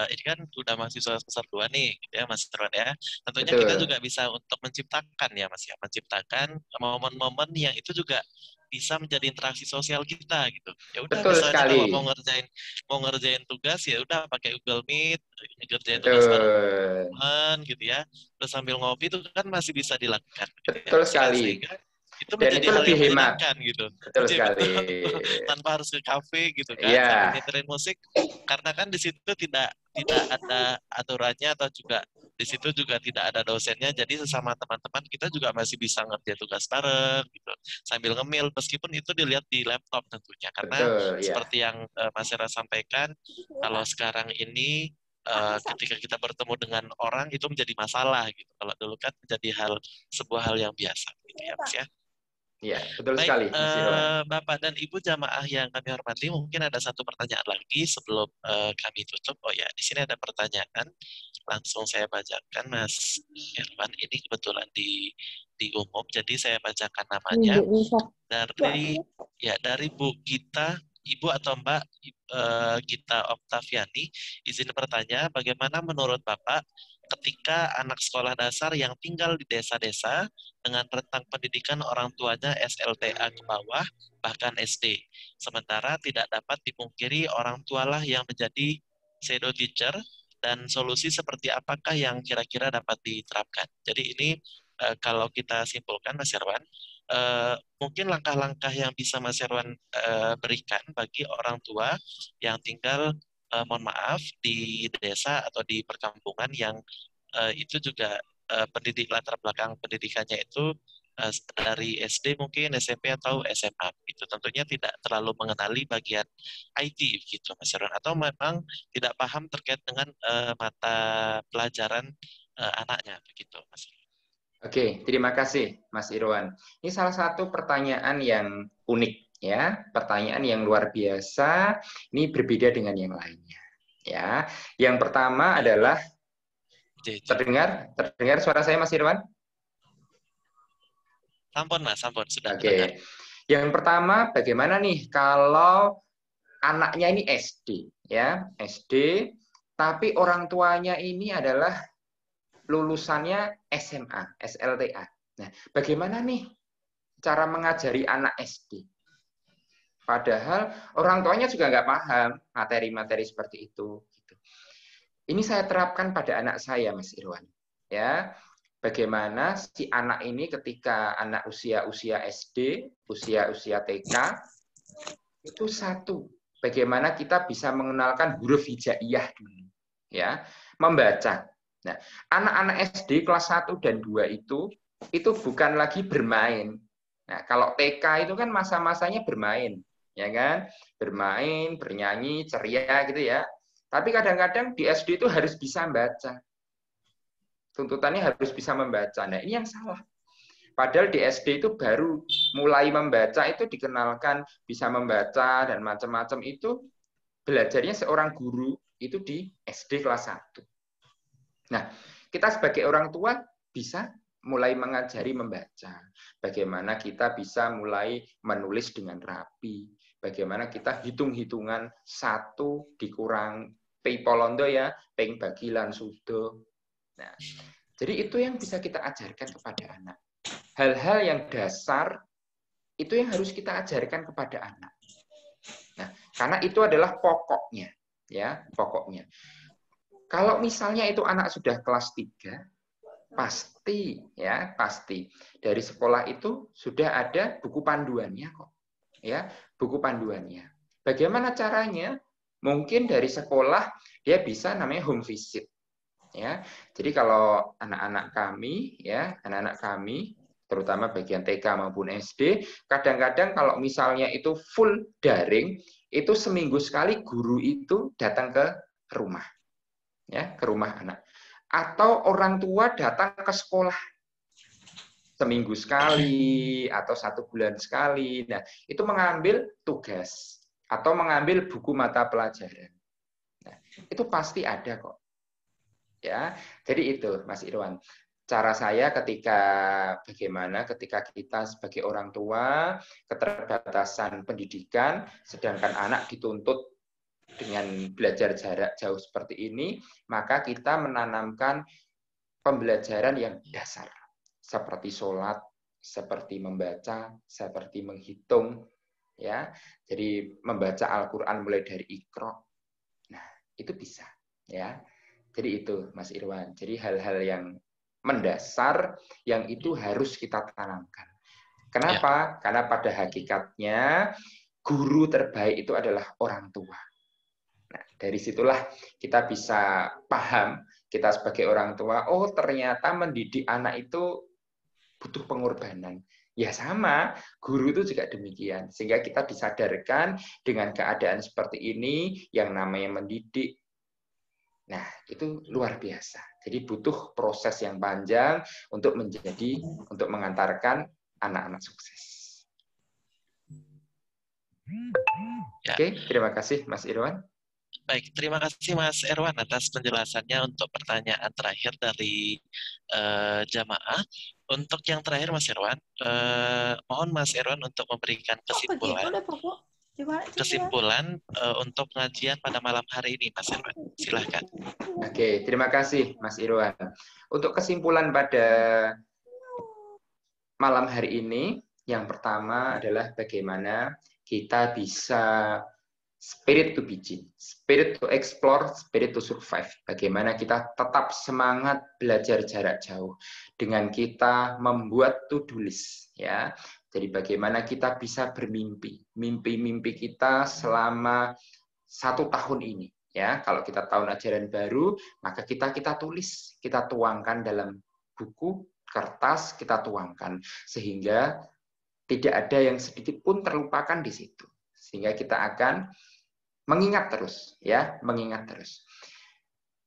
A: ini kan udah mahasiswa semester 2 nih, gitu ya Mas Herwan ya. Tentunya kita
E: Betul.
A: juga bisa untuk menciptakan ya Mas ya, menciptakan momen-momen yang itu juga bisa menjadi interaksi sosial kita gitu. Ya udah
E: Betul
A: misalnya kalau
E: sekali.
A: mau ngerjain tugas ya udah pakai Google Meet, ngerjain tugas bareng
E: Betul.
A: teman gitu ya. Terus sambil ngopi itu kan masih bisa dilakukan gitu ya
E: Betul
A: Mas ya.
E: sekali.
A: Sehingga itu
E: Dan
A: menjadi
E: itu
A: hal
E: lebih
A: yang
E: hemat.
A: menyenangkan gitu.
E: Betul
A: Iya,
E: sekali.
A: betul. Tanpa harus ke kafe gitu kan,
E: Iya.
A: sambil nyetelin musik, karena kan di situ tidak ada aturannya atau juga di situ juga tidak ada dosennya, jadi sesama teman-teman kita juga masih bisa ngerjain tugas bareng gitu, sambil ngemil meskipun itu dilihat di laptop tentunya, karena
E: Betul, ya.
A: seperti yang Mas Era sampaikan, kalau sekarang ini ketika kita bertemu dengan orang itu menjadi masalah gitu. Kalau dulu kan menjadi sebuah hal yang biasa gitu ya Mas ya.
E: Iya, betul
A: Baik,
E: sekali, Mas Irwan.
A: Bapak dan Ibu jamaah yang kami hormati, mungkin ada satu pertanyaan lagi sebelum kami tutup. Oh ya, di sini ada pertanyaan. Langsung saya bacakan, Mas Irwan. Ini kebetulan di umum, jadi saya bacakan namanya. Dari Bu Gita, Ibu atau Mbak Gita Oktaviani, izin bertanya, bagaimana menurut Bapak ketika anak sekolah dasar yang tinggal di desa-desa dengan rentang pendidikan orang tuanya SLTA ke bawah, bahkan SD. Sementara tidak dapat dipungkiri orang tualah yang menjadi pseudo teacher, dan solusi seperti apakah yang kira-kira dapat diterapkan. Jadi ini kalau kita simpulkan, Mas Herwan, mungkin langkah-langkah yang bisa Mas Herwan berikan bagi orang tua yang tinggal mohon maaf di desa atau di perkampungan yang itu juga latar belakang pendidikannya itu dari SD mungkin SMP atau SMA itu tentunya tidak terlalu mengenali bagian IT gitu Mas Herwan, atau memang tidak paham terkait dengan mata pelajaran anaknya begitu Mas.
E: Oke, terima kasih Mas Irwan. Ini salah satu pertanyaan yang unik ya, pertanyaan yang luar biasa. Ini berbeda dengan yang lainnya. Ya, yang pertama adalah terdengar suara saya Mas Irwan?
A: Sampun Mas, sampun sudah.
E: Oke. Yang pertama, bagaimana nih kalau anaknya ini SD ya, SD, tapi orang tuanya ini adalah lulusannya SMA, SLTA. Nah, bagaimana nih cara mengajari anak SD? Padahal orang tuanya juga nggak paham materi-materi seperti itu. Ini saya terapkan pada anak saya, Mas Irwan. Ya, bagaimana si anak ini ketika anak usia SD, usia TK, itu satu. Bagaimana kita bisa mengenalkan huruf hijaiyah dulu, ya, membaca. Nah, anak-anak SD kelas 1 dan 2 itu bukan lagi bermain. Nah, kalau TK itu kan masa-masanya bermain, ya kan? Bermain, bernyanyi, ceria gitu ya. Tapi kadang-kadang di SD itu harus bisa membaca. Tuntutannya harus bisa membaca. Nah, ini yang salah. Padahal di SD itu baru mulai membaca itu dikenalkan bisa membaca dan macam-macam itu belajarnya seorang guru itu di SD kelas 1. Nah, kita sebagai orang tua bisa mulai mengajari membaca. Bagaimana kita bisa mulai menulis dengan rapi. Bagaimana kita hitung-hitungan 1 dikurang pei polondo ya, peng bagilan sudo. Nah, jadi itu yang bisa kita ajarkan kepada anak. Hal-hal yang dasar itu yang harus kita ajarkan kepada anak. Nah, karena itu adalah pokoknya, ya, pokoknya. Kalau misalnya itu anak sudah kelas 3, pasti dari sekolah itu sudah ada buku panduannya kok. Ya, buku panduannya. Bagaimana caranya? Mungkin dari sekolah dia bisa namanya home visit. Ya. Jadi kalau anak-anak kami terutama bagian TK maupun SD, kadang-kadang kalau misalnya itu full daring, itu seminggu sekali guru itu datang ke rumah. Ya, ke rumah anak. Atau orang tua datang ke sekolah seminggu sekali atau 1 bulan sekali. Nah, itu mengambil tugas atau mengambil buku mata pelajaran. Nah, itu pasti ada kok. Ya, jadi itu Mas Irwan. cara saya bagaimana ketika kita sebagai orang tua keterbatasan pendidikan, sedangkan anak dituntut dengan belajar jarak jauh seperti ini, maka kita menanamkan pembelajaran yang dasar, seperti sholat, seperti membaca, seperti menghitung, ya. Jadi membaca Al-Quran mulai dari Iqra. Nah, itu bisa, ya. Jadi itu, Mas Irwan. Jadi hal-hal yang mendasar yang itu harus kita tanamkan. Kenapa? Karena pada hakikatnya guru terbaik itu adalah orang tua. Nah, dari situlah kita bisa paham, kita sebagai orang tua, oh ternyata mendidik anak itu butuh pengorbanan. Ya sama, guru itu juga demikian. Sehingga kita disadarkan dengan keadaan seperti ini, yang namanya mendidik. Nah, itu luar biasa. Jadi butuh proses yang panjang untuk mengantarkan anak-anak sukses. Oke, terima kasih Mas Irwan.
A: Baik, terima kasih Mas Erwan atas penjelasannya untuk pertanyaan terakhir dari jamaah. Untuk yang terakhir Mas Erwan, mohon Mas Erwan untuk memberikan kesimpulan untuk pengajian pada malam hari ini, Mas Erwan. Silahkan.
E: Oke, terima kasih Mas Irwan. Untuk kesimpulan pada malam hari ini, yang pertama adalah bagaimana kita bisa spirit to begin, spirit to explore, spirit to survive. Bagaimana kita tetap semangat belajar jarak jauh dengan kita membuat to-do list, ya. Jadi bagaimana kita bisa bermimpi, mimpi-mimpi kita selama 1 tahun ini, ya. Kalau kita tahun ajaran baru, maka kita tulis, kita tuangkan dalam buku, kertas, kita tuangkan sehingga tidak ada yang sedikit pun terlupakan di situ. Sehingga kita akan mengingat terus, ya, mengingat terus.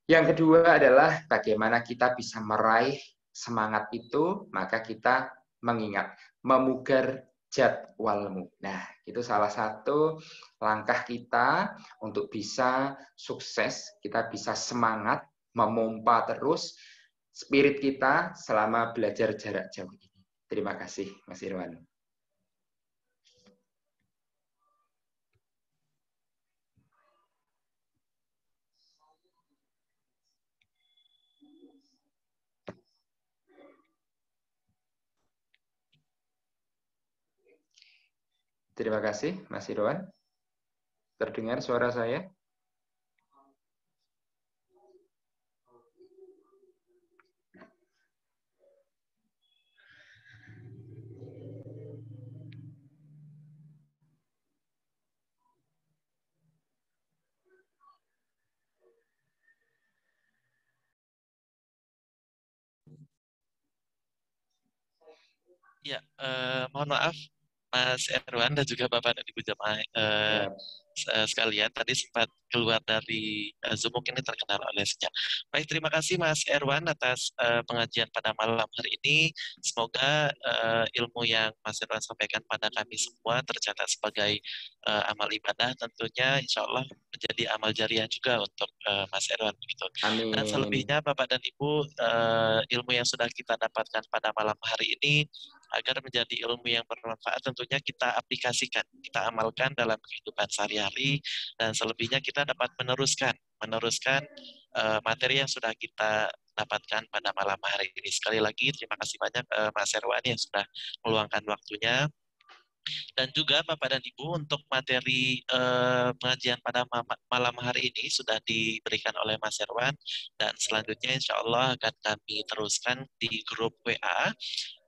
E: Yang kedua adalah bagaimana kita bisa meraih semangat itu, maka kita mengingat, memugar jadwalmu. Nah, itu salah satu langkah kita untuk bisa sukses, kita bisa semangat, memompa terus spirit kita selama belajar jarak jauh ini. Terima kasih, Mas Irwan. Terima kasih, Mas Irwan. Terdengar suara saya?
A: Ya, mohon maaf Mas Erwan dan juga Bapak dan Ibu jemaah sekalian, tadi sempat keluar dari Zoom, mungkin ini terkendala oleh sinyal. Baik, terima kasih Mas Erwan atas pengajian pada malam hari ini. Semoga ilmu yang Mas Erwan sampaikan pada kami semua tercatat sebagai amal ibadah, tentunya insya Allah menjadi amal jariah juga untuk Mas Erwan begitu.
E: Amin.
A: Dan selebihnya Bapak dan Ibu, ilmu yang sudah kita dapatkan pada malam hari ini agar menjadi ilmu yang bermanfaat, tentunya kita aplikasikan, kita amalkan dalam kehidupan sehari-hari, dan selebihnya kita dapat meneruskan materi yang sudah kita dapatkan pada malam hari ini. Sekali lagi terima kasih banyak Mas Erwan yang sudah meluangkan waktunya. Dan juga Bapak dan Ibu, untuk materi pengajian pada malam hari ini sudah diberikan oleh Mas Erwan, dan selanjutnya insya Allah akan kami teruskan di grup WA.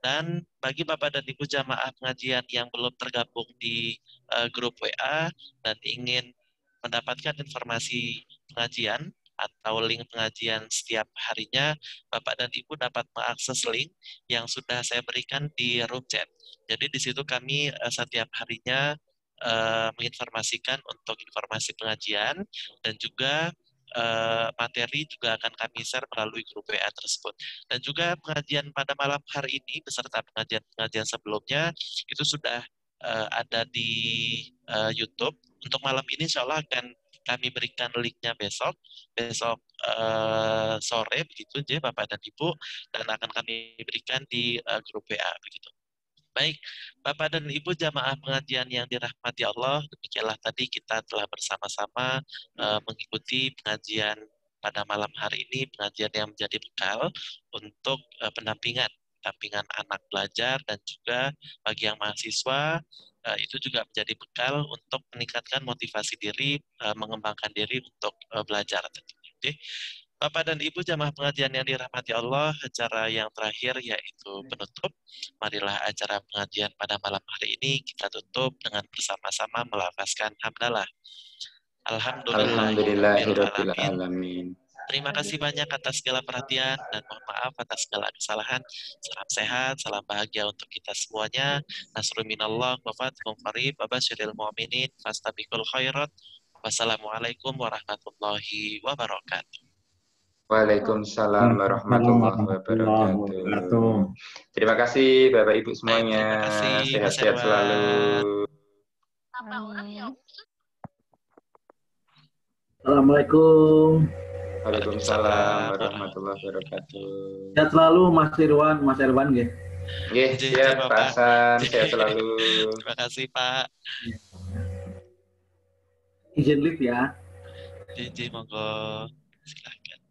A: Dan bagi Bapak dan Ibu jamaah pengajian yang belum tergabung di grup WA dan ingin mendapatkan informasi pengajian atau link pengajian setiap harinya, Bapak dan Ibu dapat mengakses link yang sudah saya berikan di room chat. Jadi di situ kami setiap harinya menginformasikan untuk informasi pengajian, dan juga materi juga akan kami share melalui grup WA tersebut. Dan juga pengajian pada malam hari ini beserta pengajian sebelumnya itu sudah ada di YouTube. Untuk malam ini insya Allah akan kami berikan linknya besok sore begitu ya Bapak dan Ibu, dan akan kami berikan di grup WA begitu. Baik, Bapak dan Ibu jamaah pengajian yang dirahmati Allah, demikianlah tadi kita telah bersama-sama mengikuti pengajian pada malam hari ini, pengajian yang menjadi bekal untuk pendampingan anak belajar, dan juga bagi yang mahasiswa itu juga menjadi bekal untuk meningkatkan motivasi diri, mengembangkan diri untuk belajar tentunya. Oke. Bapak dan Ibu jamaah pengajian yang dirahmati Allah, acara yang terakhir yaitu penutup. Marilah acara pengajian pada malam hari ini kita tutup dengan bersama-sama melafazkan hamdalah. Alhamdulillahirabbil alamin. Terima kasih banyak atas segala perhatian dan mohon maaf atas segala kesalahan. Salam sehat, salam bahagia untuk kita semuanya. Nasrun minallah wa fathun qarib wa basyiril mu'minin fastabiqul khairat. Wassalamualaikum warahmatullahi wabarakatuh.
E: Waalaikumsalam warahmatullahi wabarakatuh. Terima kasih Bapak Ibu semuanya. Sehat-sehat selalu.
F: Assalamualaikum.
E: Waalaikumsalam warahmatullahi wabarakatuh.
F: Sehat selalu Mas Irwan, Mas Irwan nggih.
E: Nggih, siap Pak Hasan, sehat selalu.
A: Terima kasih Pak.
F: Izin live ya.
A: Izin monggo. Silakan.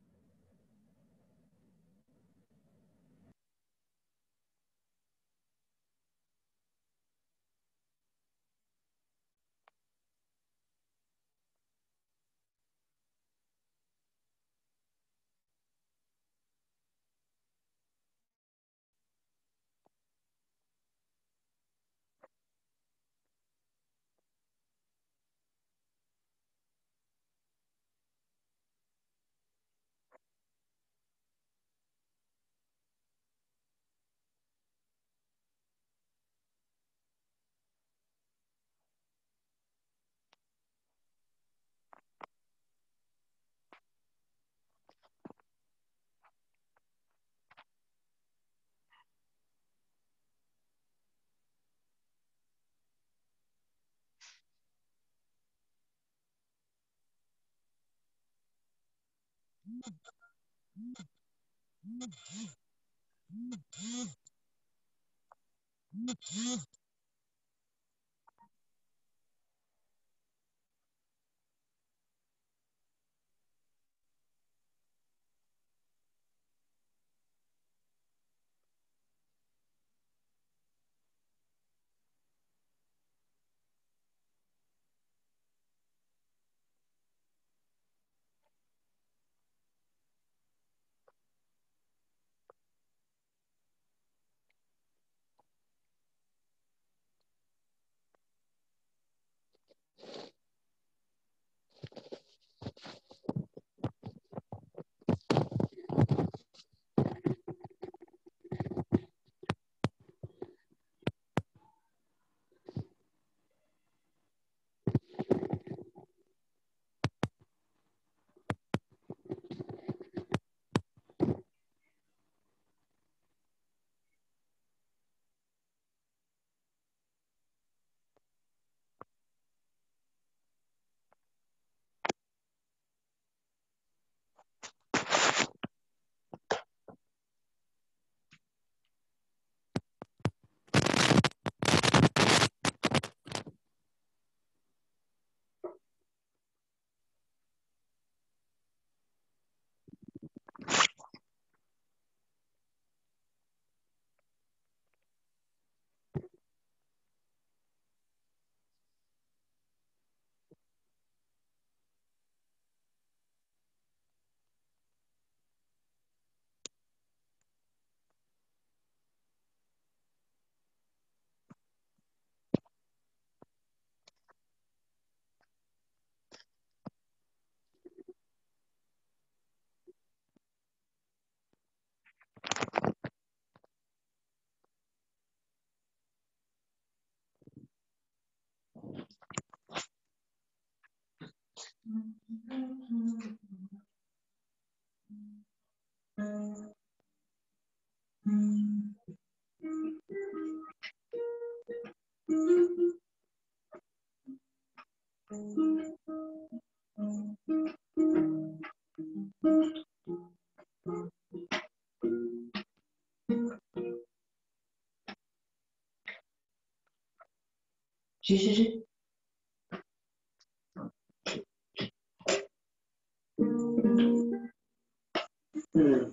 M: Hmm.